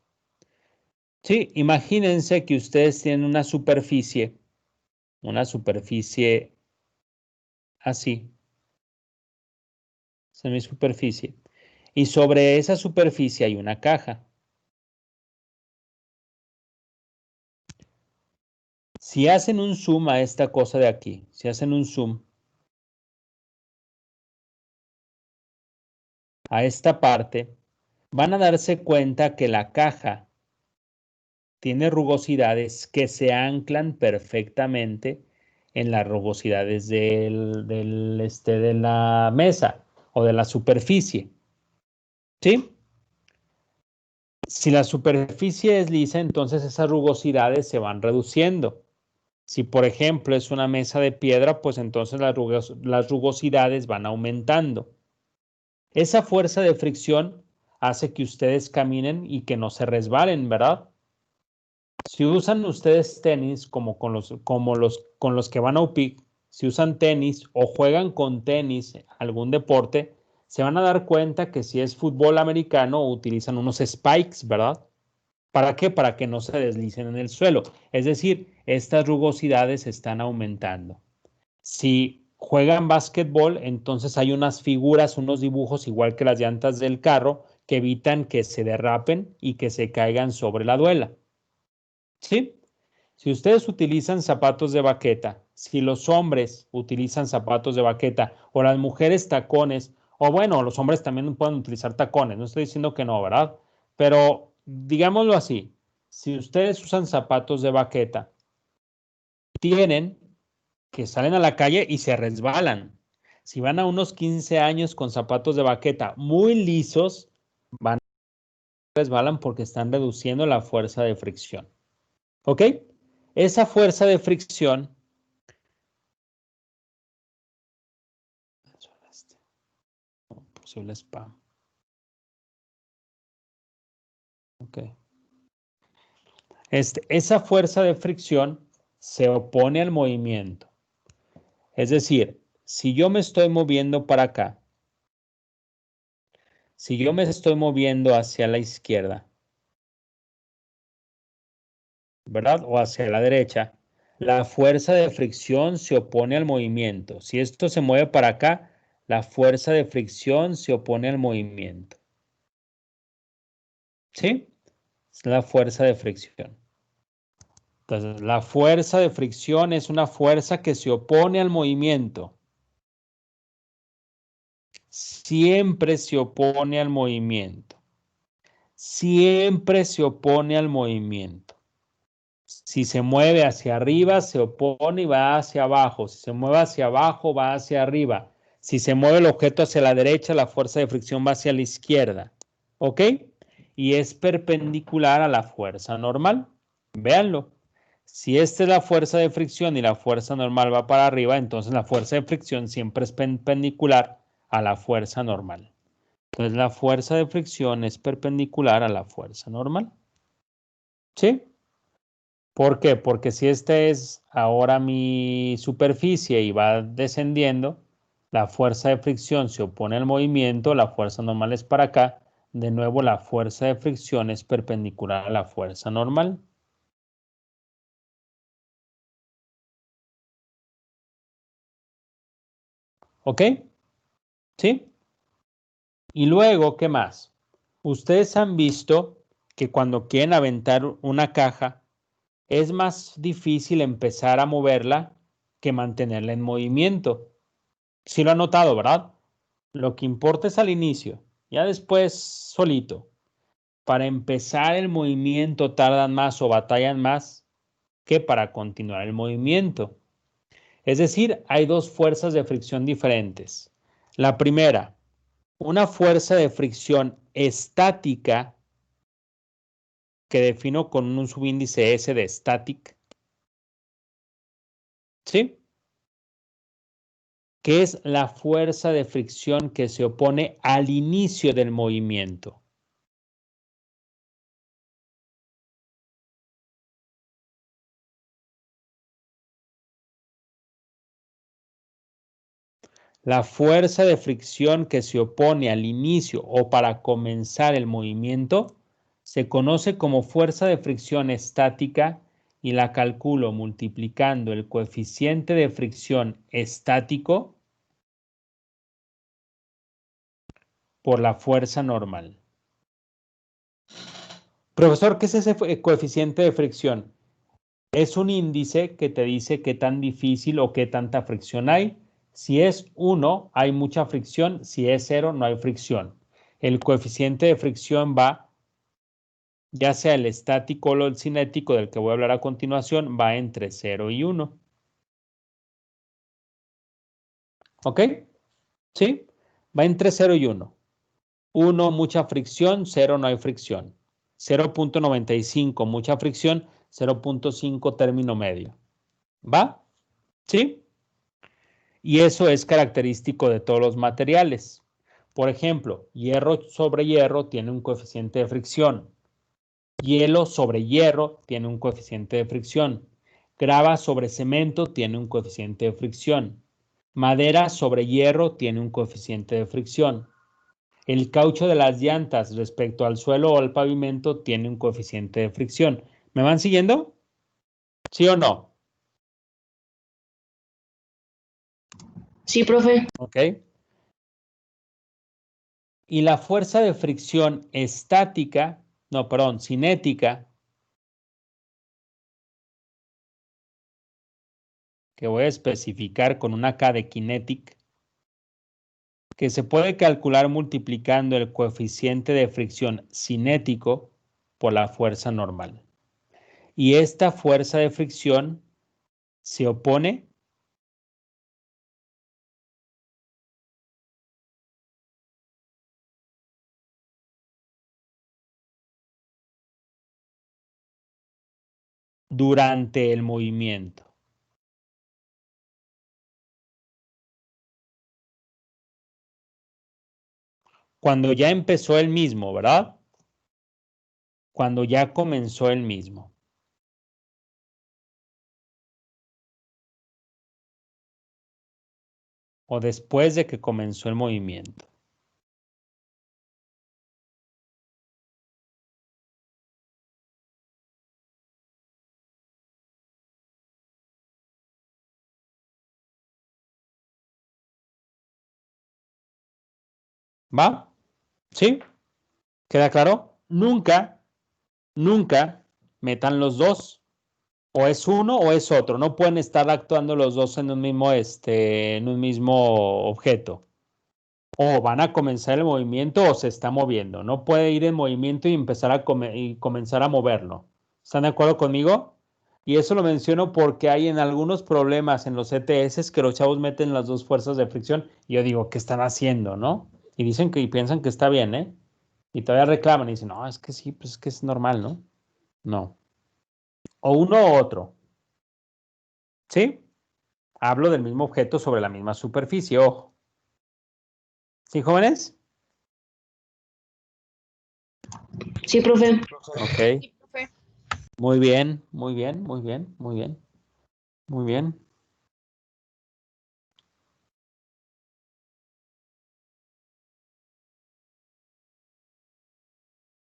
Sí, imagínense que ustedes tienen una superficie así, semisuperficie, y sobre esa superficie hay una caja. Si hacen un zoom a esta cosa de aquí, si hacen un zoom a esta parte, van a darse cuenta que la caja tiene rugosidades que se anclan perfectamente en las rugosidades de la mesa o de la superficie. ¿Sí? Si la superficie es lisa, entonces esas rugosidades se van reduciendo. Si, por ejemplo, es una mesa de piedra, pues entonces las rugosidades van aumentando. Esa fuerza de fricción hace que ustedes caminen y que no se resbalen, ¿verdad? Si usan ustedes tenis con los que van a UPIC, si usan tenis o juegan con tenis algún deporte, se van a dar cuenta que si es fútbol americano utilizan unos spikes, ¿verdad? ¿Para qué? Para que no se deslicen en el suelo. Es decir, estas rugosidades están aumentando. Si juegan básquetbol, entonces hay unas figuras, unos dibujos igual que las llantas del carro que evitan que se derrapen y que se caigan sobre la duela. ¿Sí? Si ustedes utilizan zapatos de baqueta, si los hombres utilizan zapatos de baqueta o las mujeres tacones, o bueno, los hombres también pueden utilizar tacones, no estoy diciendo que no, ¿verdad? Pero digámoslo así, si ustedes usan zapatos de baqueta, tienen que salen a la calle y se resbalan. Si van a unos 15 años con zapatos de baqueta muy lisos, van resbalan porque están reduciendo la fuerza de fricción. ¿Ok? Esa fuerza de fricción posible spam. Ok. Esa fuerza de fricción se opone al movimiento. Es decir, si yo me estoy moviendo para acá, si yo me estoy moviendo hacia la izquierda, ¿verdad? O hacia la derecha, la fuerza de fricción se opone al movimiento. Si esto se mueve para acá, la fuerza de fricción se opone al movimiento. ¿Sí? Es la fuerza de fricción. Entonces, la fuerza de fricción es una fuerza que se opone al movimiento. Siempre se opone al movimiento. Siempre se opone al movimiento. Si se mueve hacia arriba, se opone y va hacia abajo. Si se mueve hacia abajo, va hacia arriba. Si se mueve el objeto hacia la derecha, la fuerza de fricción va hacia la izquierda. ¿Ok? Y es perpendicular a la fuerza normal. Véanlo. Si esta es la fuerza de fricción y la fuerza normal va para arriba, entonces la fuerza de fricción siempre es perpendicular a la fuerza normal. Entonces la fuerza de fricción es perpendicular a la fuerza normal. ¿Sí? ¿Por qué? Porque si esta es ahora mi superficie y va descendiendo, la fuerza de fricción se opone al movimiento, la fuerza normal es para acá. De nuevo, la fuerza de fricción es perpendicular a la fuerza normal. ¿Ok? ¿Sí? Y luego, ¿qué más? Ustedes han visto que cuando quieren aventar una caja, es más difícil empezar a moverla que mantenerla en movimiento. Sí lo han notado, ¿verdad? Lo que importa es al inicio, ya después solito. Para empezar el movimiento tardan más o batallan más que para continuar el movimiento. Es decir, hay dos fuerzas de fricción diferentes. La primera, una fuerza de fricción estática que defino con un subíndice S de static. ¿Sí? Que es la fuerza de fricción que se opone al inicio del movimiento. La fuerza de fricción que se opone al inicio o para comenzar el movimiento se conoce como fuerza de fricción estática y la calculo multiplicando el coeficiente de fricción estático por la fuerza normal. Profesor, ¿qué es ese coeficiente de fricción? Es un índice que te dice qué tan difícil o qué tanta fricción hay. Si es 1, hay mucha fricción. Si es 0, no hay fricción. El coeficiente de fricción va, ya sea el estático o el cinético, del que voy a hablar a continuación, va entre 0 y 1. ¿Ok? ¿Sí? Va entre 0 y 1. 1, mucha fricción. 0, no hay fricción. 0.95, mucha fricción. 0.5, término medio. ¿Va? ¿Sí? Y eso es característico de todos los materiales. Por ejemplo, hierro sobre hierro tiene un coeficiente de fricción. Hielo sobre hierro tiene un coeficiente de fricción. Grava sobre cemento tiene un coeficiente de fricción. Madera sobre hierro tiene un coeficiente de fricción. El caucho de las llantas respecto al suelo o al pavimento tiene un coeficiente de fricción. ¿Me van siguiendo? ¿Sí o no? Sí, profe. ¿Ok? Y la fuerza de fricción estática, no, perdón, cinética, que voy a especificar con una K de kinetic, que se puede calcular multiplicando el coeficiente de fricción cinético por la fuerza normal. Y esta fuerza de fricción se opone durante el movimiento. Cuando ya empezó el mismo, ¿verdad? Cuando ya comenzó el mismo. O después de que comenzó el movimiento. ¿Va? ¿Sí? ¿Queda claro? Nunca metan los dos. O es uno o es otro. No pueden estar actuando los dos en en un mismo objeto. O van a comenzar el movimiento o se está moviendo. No puede ir en movimiento y empezar y comenzar a moverlo. ¿Están de acuerdo conmigo? Y eso lo menciono porque hay en algunos problemas en los ETS que los chavos meten las dos fuerzas de fricción y yo digo, ¿qué están haciendo, no? Y dicen que y piensan que está bien, ¿eh? Y todavía reclaman y dicen, no, es que sí, pues es que es normal, ¿no? No. O uno o otro. ¿Sí? Hablo del mismo objeto sobre la misma superficie, ojo. ¿Sí, jóvenes? Sí, profe. Ok. Sí, profe. Muy bien, muy bien, muy bien, muy bien, muy bien.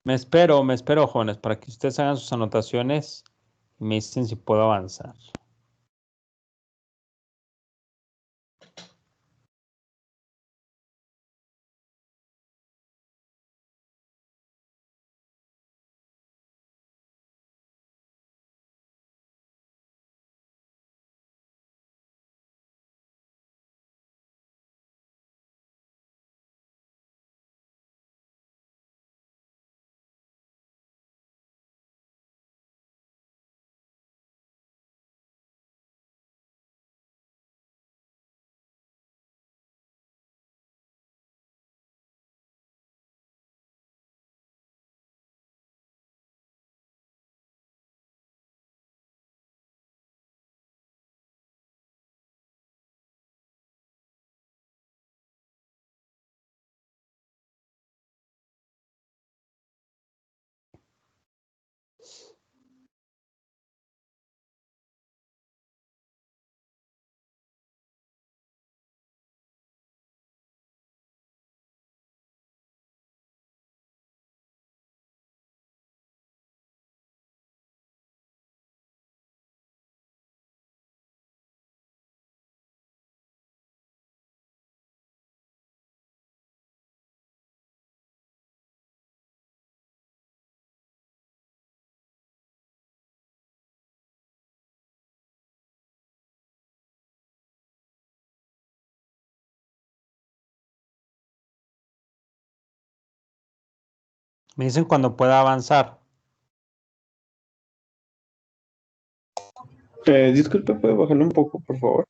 Me espero, jóvenes, para que ustedes hagan sus anotaciones y me dicen si puedo avanzar. Me dicen cuando pueda avanzar. Disculpe, ¿puede bajarle un poco, por favor?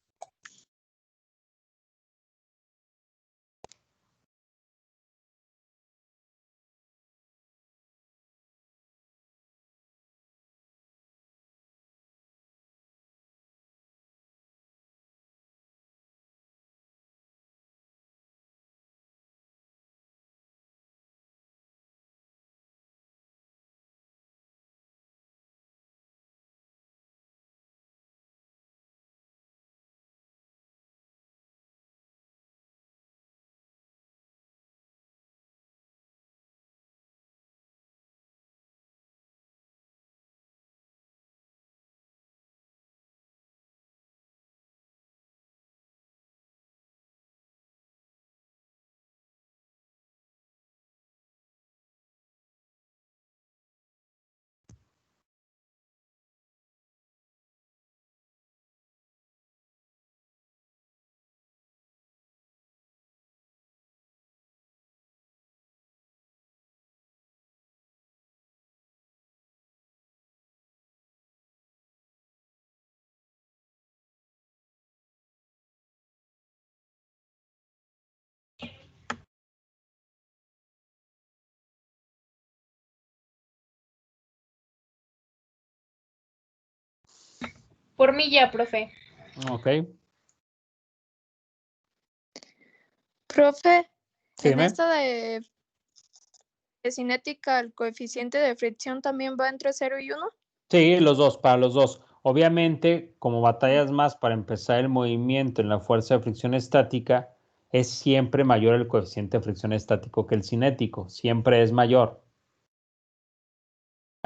Por milla, profe. Ok. Profe, Sí, en dime. esta de cinética, ¿el coeficiente de fricción también va entre 0 y 1? Sí, los dos, para los dos. Obviamente, como batallas más para empezar el movimiento en la fuerza de fricción estática, es siempre mayor el coeficiente de fricción estático que el cinético. Siempre es mayor.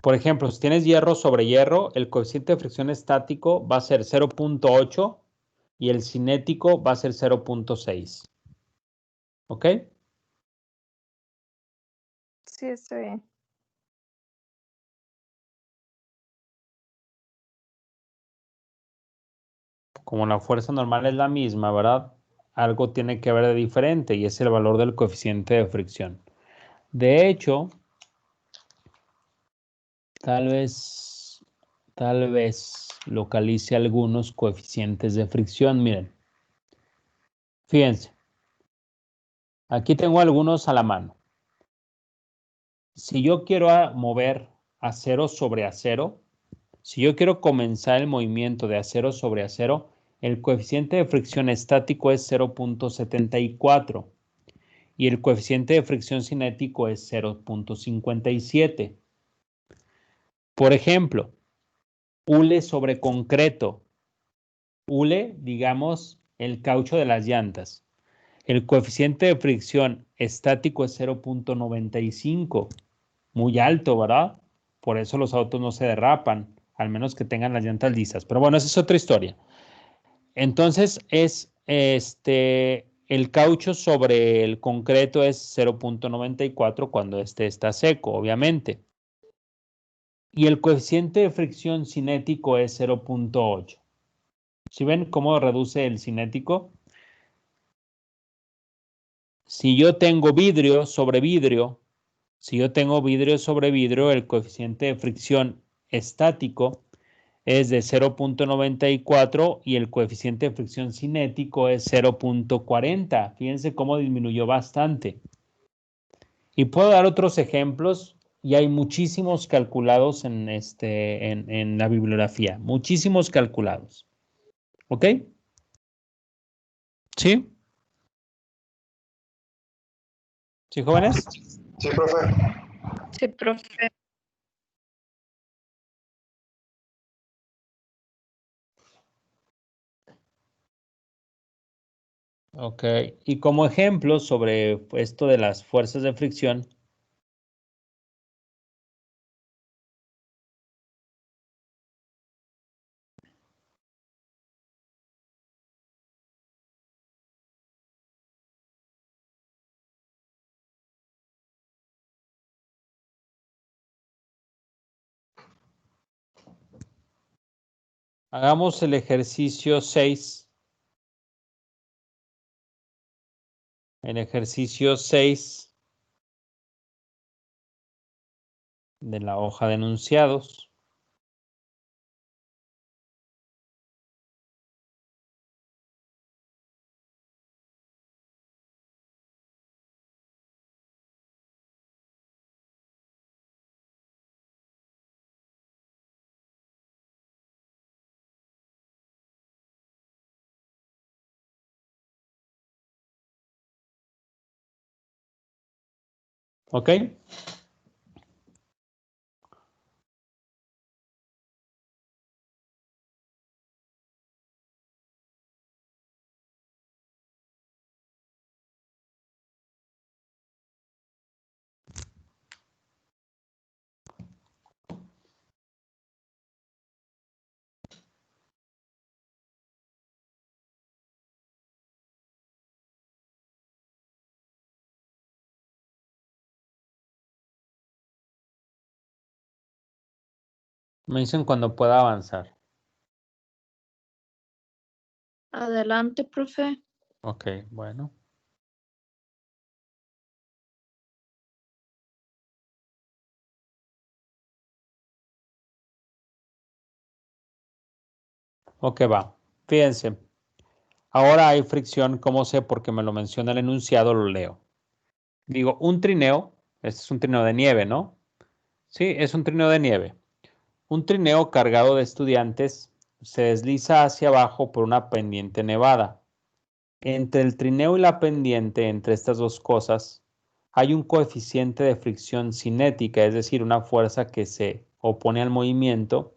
Por ejemplo, si tienes hierro sobre hierro, el coeficiente de fricción estático va a ser 0.8 y el cinético va a ser 0.6. ¿Ok? Sí, está bien. Como la fuerza normal es la misma, ¿verdad? Algo tiene que haber de diferente y es el valor del coeficiente de fricción. De hecho, tal vez localice algunos coeficientes de fricción. Miren, fíjense, aquí tengo algunos a la mano. Si yo quiero mover acero sobre acero, si yo quiero comenzar el movimiento de acero sobre acero, el coeficiente de fricción estático es 0.74 y el coeficiente de fricción cinético es 0.57. Por ejemplo, hule sobre concreto. Hule, digamos, el caucho de las llantas. El coeficiente de fricción estático es 0.95. Muy alto, ¿verdad? Por eso los autos no se derrapan, al menos que tengan las llantas lisas. Pero bueno, esa es otra historia. Entonces, el caucho sobre el concreto es 0.94 cuando este está seco, obviamente. Y el coeficiente de fricción cinético es 0.8. ¿Sí ven cómo reduce el cinético? Si yo tengo vidrio sobre vidrio, el coeficiente de fricción estático es de 0.94 y el coeficiente de fricción cinético es 0.40. Fíjense cómo disminuyó bastante. Y puedo dar otros ejemplos y hay muchísimos calculados en la bibliografía. Muchísimos calculados. ¿Ok? ¿Sí? ¿Sí, jóvenes? Sí, profe. Sí, profe. Ok. Y como ejemplo sobre esto de las fuerzas de fricción, hagamos el ejercicio 6. El ejercicio 6 de la hoja de enunciados. ¿Ok? Me dicen cuando pueda avanzar. Adelante, profe. Ok, bueno. Ok, va. Fíjense. Ahora hay fricción, ¿cómo sé? Porque me lo menciona el enunciado, lo leo. Digo, un trineo, este es un trineo de nieve, ¿no? Sí, es un trineo de nieve. Un trineo cargado de estudiantes se desliza hacia abajo por una pendiente nevada. Entre el trineo y la pendiente, entre estas dos cosas, hay un coeficiente de fricción cinética, es decir, una fuerza que se opone al movimiento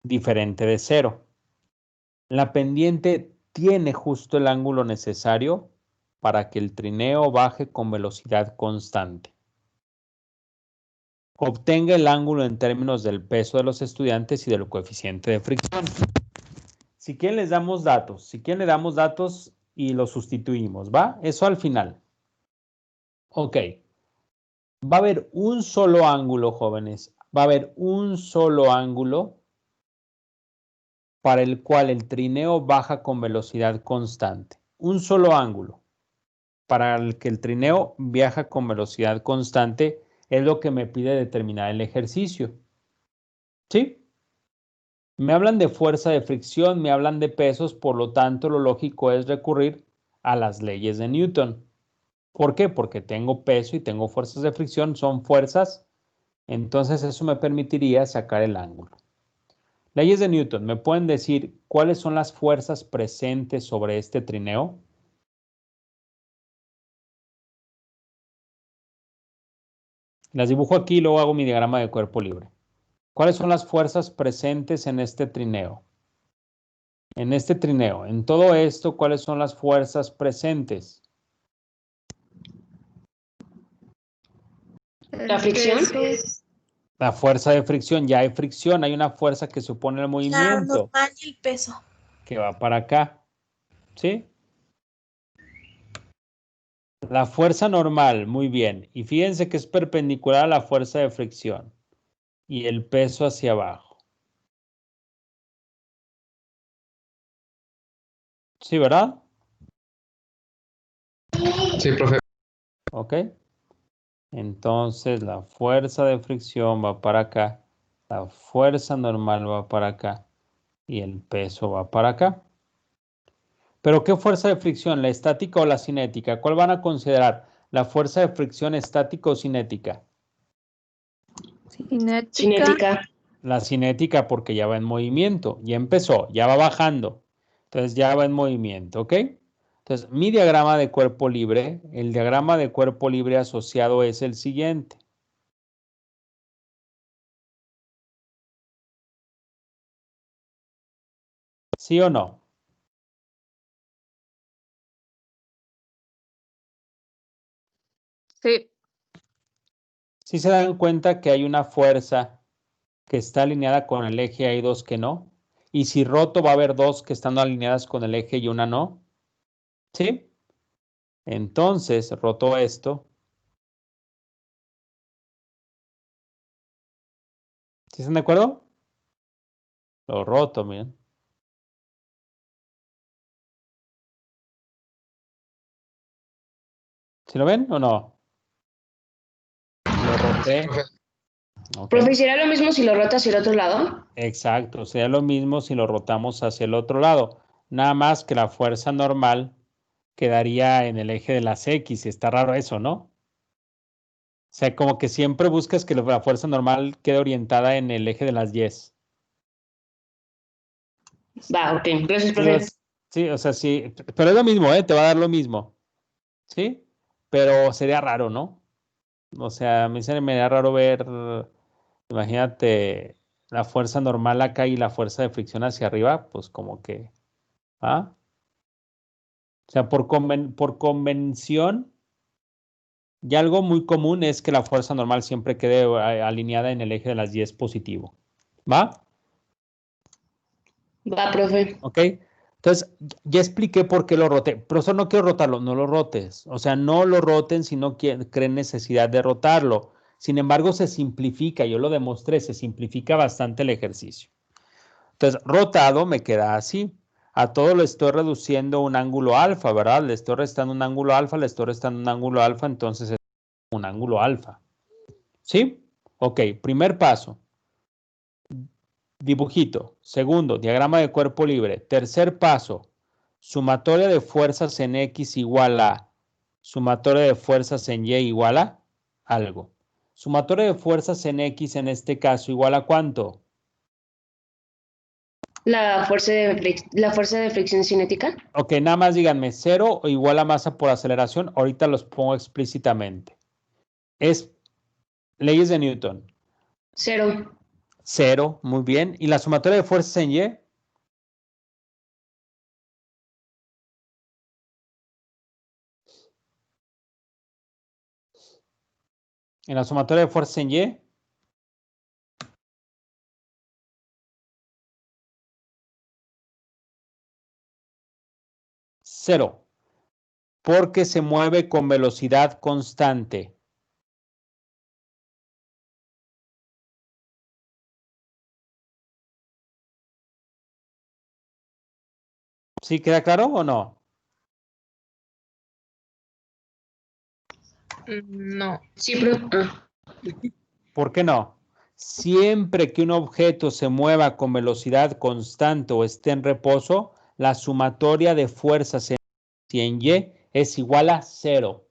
diferente de 0. La pendiente tiene justo el ángulo necesario para que el trineo baje con velocidad constante. Obtenga el ángulo en términos del peso de los estudiantes y del coeficiente de fricción. Si quieren les damos datos, si quieren le damos datos y los sustituimos, ¿va? Eso al final. Ok. Va a haber un solo ángulo, jóvenes. Va a haber un solo ángulo para el cual el trineo baja con velocidad constante. Un solo ángulo para el que el trineo viaja con velocidad constante es lo que me pide determinar el ejercicio. ¿Sí? Me hablan de fuerza de fricción, me hablan de pesos, por lo tanto lo lógico es recurrir a las leyes de Newton. ¿Por qué? Porque tengo peso y tengo fuerzas de fricción, son fuerzas, entonces eso me permitiría sacar el ángulo. Leyes de Newton, ¿me pueden decir cuáles son las fuerzas presentes sobre este trineo? Las dibujo aquí y luego hago mi diagrama de cuerpo libre. ¿Cuáles son las fuerzas presentes en este trineo? En este trineo, en todo esto, ¿cuáles son las fuerzas presentes? ¿La fricción? La fuerza de fricción, ya hay fricción, hay una fuerza que se opone al La movimiento, normal y el peso. que va para acá, ¿sí? La fuerza normal, muy bien. Y fíjense que es perpendicular a la fuerza de fricción. Y el peso hacia abajo. ¿Sí, verdad? Sí, profe. Ok. Entonces la fuerza de fricción va para acá. La fuerza normal va para acá. Y el peso va para acá. ¿Pero qué fuerza de fricción? ¿La estática o la cinética? ¿Cuál van a considerar? ¿La fuerza de fricción estática o cinética? Cinética. La cinética porque ya va en movimiento, ya empezó, ya va bajando. Entonces ya va en movimiento, ¿ok? Entonces mi diagrama de cuerpo libre, el diagrama de cuerpo libre asociado es el siguiente. ¿Sí o no? Sí. ¿Sí se dan cuenta que hay una fuerza que está alineada con el eje y hay dos que no? Y si roto va a haber dos que están alineadas con el eje y una no. ¿Sí? Entonces, roto esto. ¿Sí están de acuerdo? Lo roto, miren. ¿Sí lo ven o no? Lo roté. Okay. Profe, ¿será lo mismo si lo rotas hacia el otro lado? Exacto, sería lo mismo si lo rotamos hacia el otro lado. Nada más que la fuerza normal quedaría en el eje de las X. Está raro eso, ¿no? O sea, como que siempre buscas que la fuerza normal quede orientada en el eje de las Y. Va, ok. Gracias, Sí, profe. sí, o sea, sí. Pero es lo mismo, ¿eh? Te va a dar lo mismo. ¿Sí? Pero sería raro, ¿no? O sea, a mí se me da raro ver, imagínate, la fuerza normal acá y la fuerza de fricción hacia arriba, pues como que, ¿ah? O sea, por convención, y algo muy común es que la fuerza normal siempre quede alineada en el eje de las 10 positivo. ¿Va? Va, profe. ¿Ok? Entonces, ya expliqué por qué lo roté. Profesor, no quiero rotarlo. No lo rotes. O sea, no lo roten si no creen necesidad de rotarlo. Sin embargo, se simplifica. Yo lo demostré. Se simplifica bastante el ejercicio. Entonces, rotado me queda así. A todo le estoy reduciendo un ángulo alfa, ¿verdad? Le estoy restando un ángulo alfa, le estoy restando un ángulo alfa, entonces es un ángulo alfa. ¿Sí? Ok, primer paso. Dibujito. Segundo, diagrama de cuerpo libre. Tercer paso, sumatoria de fuerzas en X igual a sumatoria de fuerzas en Y igual a algo. Sumatoria de fuerzas en X en este caso igual a ¿cuánto? La fuerza de fricción cinética. Ok, nada más díganme, 0 o igual a masa por aceleración. Ahorita los pongo explícitamente. Es leyes de Newton. 0. 0, muy bien. ¿Y la sumatoria de fuerzas en Y? En la sumatoria de fuerzas en Y. 0, porque se mueve con velocidad constante. ¿Sí queda claro o no? No. Sí, profe. ¿Por qué no? Siempre que un objeto se mueva con velocidad constante o esté en reposo, la sumatoria de fuerzas en X y en Y es igual a 0.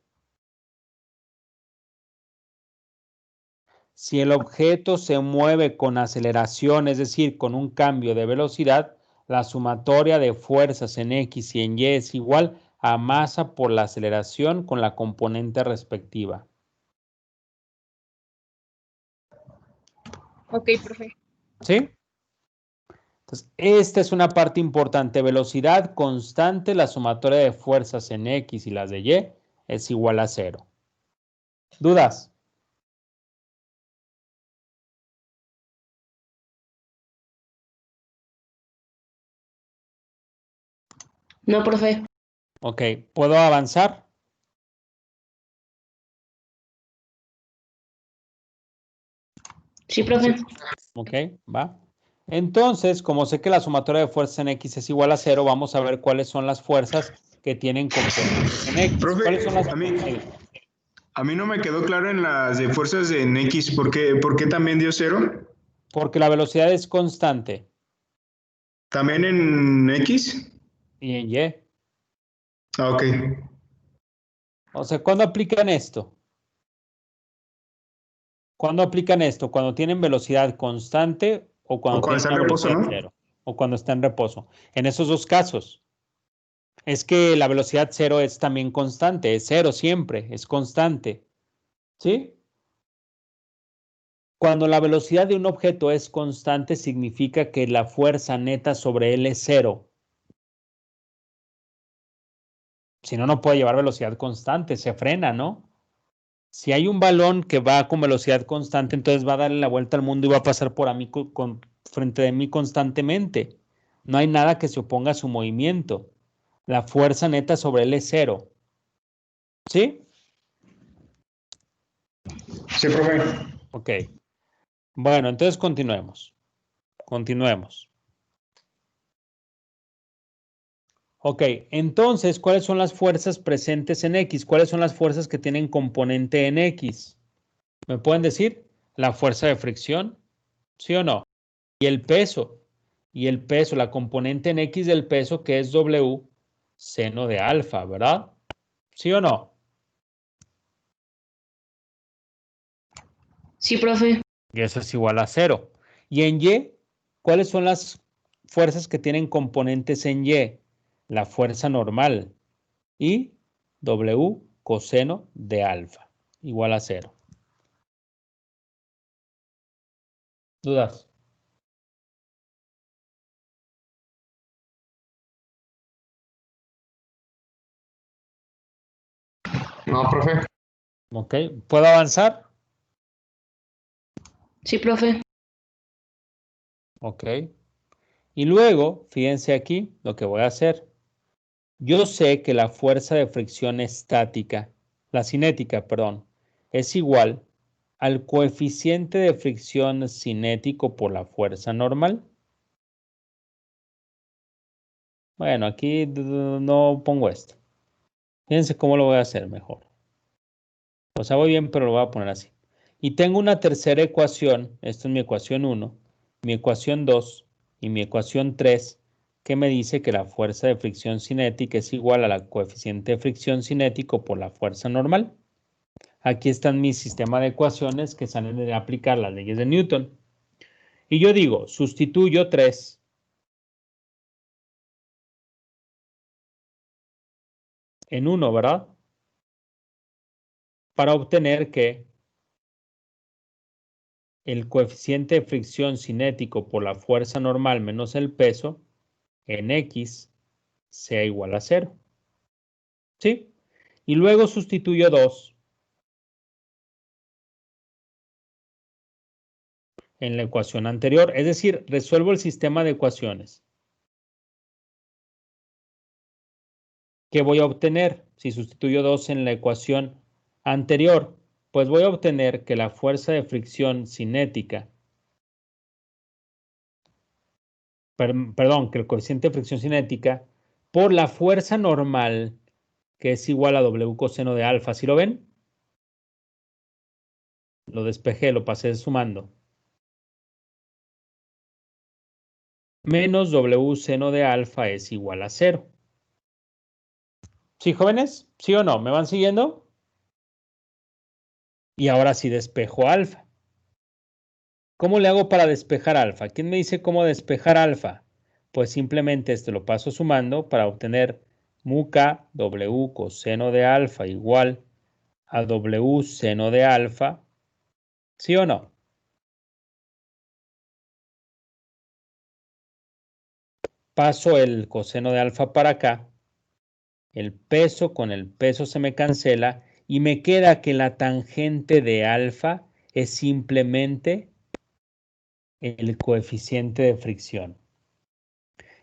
Si el objeto se mueve con aceleración, es decir, con un cambio de velocidad, la sumatoria de fuerzas en X y en Y es igual a masa por la aceleración con la componente respectiva. Ok, profe. ¿Sí? Entonces, esta es una parte importante. Velocidad constante, la sumatoria de fuerzas en X y las de Y es igual a 0. ¿Dudas? No, profe. Ok, ¿puedo avanzar? Sí, profe. Ok, va. Entonces, como sé que la sumatoria de fuerzas en X es igual a 0, vamos a ver cuáles son las fuerzas que tienen componentes en X. Profe, ¿Cuáles son las? a mí no me quedó claro en las de fuerzas en X, por qué también dio 0? Porque la velocidad es constante. ¿También en X? Y en Y. Ah, ok. O sea, ¿cuándo aplican esto? ¿Cuándo aplican esto? Cuando tienen velocidad constante o O cuando cuando tienen está en una reposo, velocidad ¿no? cero. O cuando está en reposo. En esos dos casos. Es que la velocidad cero es también constante. Es cero siempre. Es constante. ¿Sí? Cuando la velocidad de un objeto es constante, significa que la fuerza neta sobre él es cero. Si no, no puede llevar velocidad constante. Se frena, ¿no? Si hay un balón que va con velocidad constante, entonces va a darle la vuelta al mundo y va a pasar por a mí frente de mí constantemente. No hay nada que se oponga a su movimiento. La fuerza neta sobre él es cero. ¿Sí? Sí, profe. Ok. Bueno, entonces continuemos. Continuemos. Ok, entonces, ¿cuáles son las fuerzas presentes en X? ¿Cuáles son las fuerzas que tienen componente en X? ¿Me pueden decir? La fuerza de fricción, ¿sí o no? Y el peso. Y el peso, la componente en X del peso que es W seno de alfa, ¿verdad? ¿Sí o no? Sí, profe. Y eso es igual a 0. Y en Y, ¿cuáles son las fuerzas que tienen componentes en Y? La fuerza normal y W coseno de alfa, igual a 0. ¿Dudas? No, profe. Ok, ¿puedo avanzar? Sí, profe. Ok. Y luego, fíjense aquí lo que voy a hacer. Yo sé que la fuerza de fricción estática, la cinética, perdón, es igual al coeficiente de fricción cinético por la fuerza normal. Bueno, aquí no pongo esto. Fíjense cómo lo voy a hacer mejor. O sea, voy bien, pero lo voy a poner así. Y tengo una tercera ecuación, esto es mi ecuación 1, mi ecuación 2 y mi ecuación 3, que me dice que la fuerza de fricción cinética es igual a la coeficiente de fricción cinético por la fuerza normal. Aquí están mis sistemas de ecuaciones que salen de aplicar las leyes de Newton. Y yo digo, sustituyo 3 en 1, ¿verdad? Para obtener que el coeficiente de fricción cinético por la fuerza normal menos el peso en X sea igual a 0. ¿Sí? Y luego sustituyo 2 en la ecuación anterior. Es decir, resuelvo el sistema de ecuaciones. ¿Qué voy a obtener si sustituyo 2 en la ecuación anterior? Pues voy a obtener que la fuerza de fricción cinética, perdón, que el coeficiente de fricción cinética por la fuerza normal, que es igual a W coseno de alfa. ¿Sí lo ven? Lo despejé, lo pasé sumando. Menos W seno de alfa es igual a 0. ¿Sí, jóvenes? ¿Sí o no? ¿Me van siguiendo? Y ahora sí despejo alfa. ¿Cómo le hago para despejar alfa? ¿Quién me dice cómo despejar alfa? Pues simplemente esto lo paso sumando para obtener mu k W coseno de alfa igual a W seno de alfa. ¿Sí o no? Paso el coseno de alfa para acá. El peso con el peso se me cancela y me queda que la tangente de alfa es simplemente el coeficiente de fricción.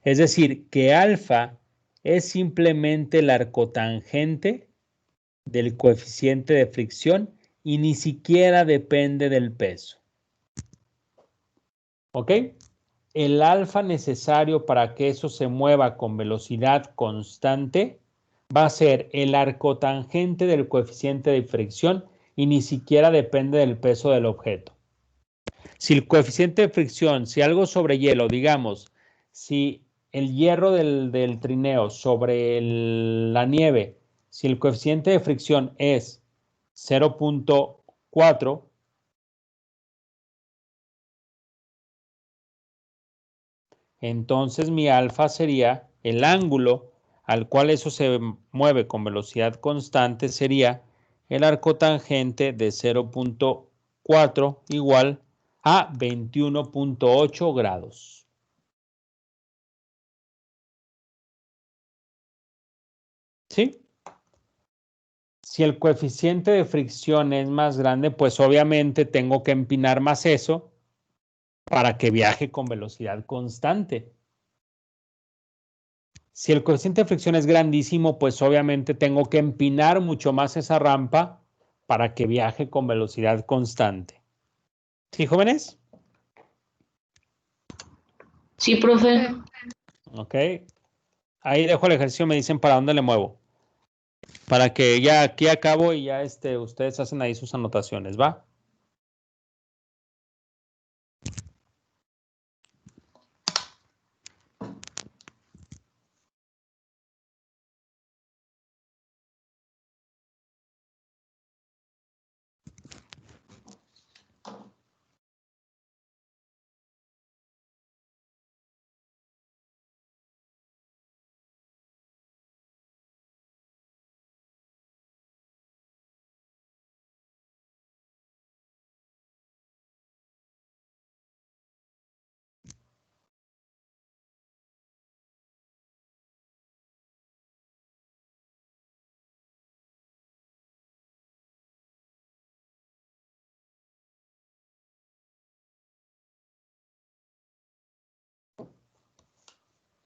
Es decir, que alfa es simplemente el arcotangente del coeficiente de fricción y ni siquiera depende del peso. ¿Ok? El alfa necesario para que eso se mueva con velocidad constante va a ser el arcotangente del coeficiente de fricción y ni siquiera depende del peso del objeto. Si el coeficiente de fricción, si algo sobre hielo, digamos, si el hierro del trineo sobre la nieve, si el coeficiente de fricción es 0.4, entonces mi alfa sería el ángulo al cual eso se mueve con velocidad constante, sería el arcotangente de 0.4 igual a 21.8 grados. ¿Sí? Si el coeficiente de fricción es más grande, pues obviamente tengo que empinar más eso para que viaje con velocidad constante. Si el coeficiente de fricción es grandísimo, pues obviamente tengo que empinar mucho más esa rampa para que viaje con velocidad constante. ¿Sí, jóvenes? Sí, profe. Ok. Ahí dejo el ejercicio, me dicen para dónde le muevo. Para que ya aquí acabo y ya ustedes hacen ahí sus anotaciones, ¿va?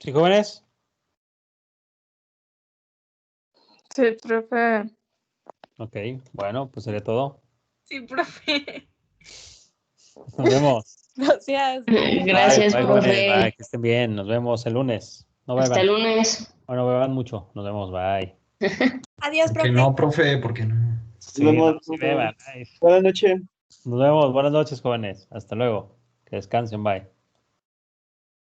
¿Sí, jóvenes? Sí, profe. Ok, bueno, pues sería todo. Sí, profe. Nos vemos. Gracias. Gracias, Bye, jóvenes. profe. Bye, que estén bien. Nos vemos el lunes. No Hasta el beban. lunes. Bueno, beban mucho. Nos vemos. Bye. Adiós, ¿Por qué profe. no, profe? ¿Por qué no? Sí, no, sí beban. Ay. Buenas noches. Nos vemos. Buenas noches, jóvenes. Hasta luego. Que descansen. Bye.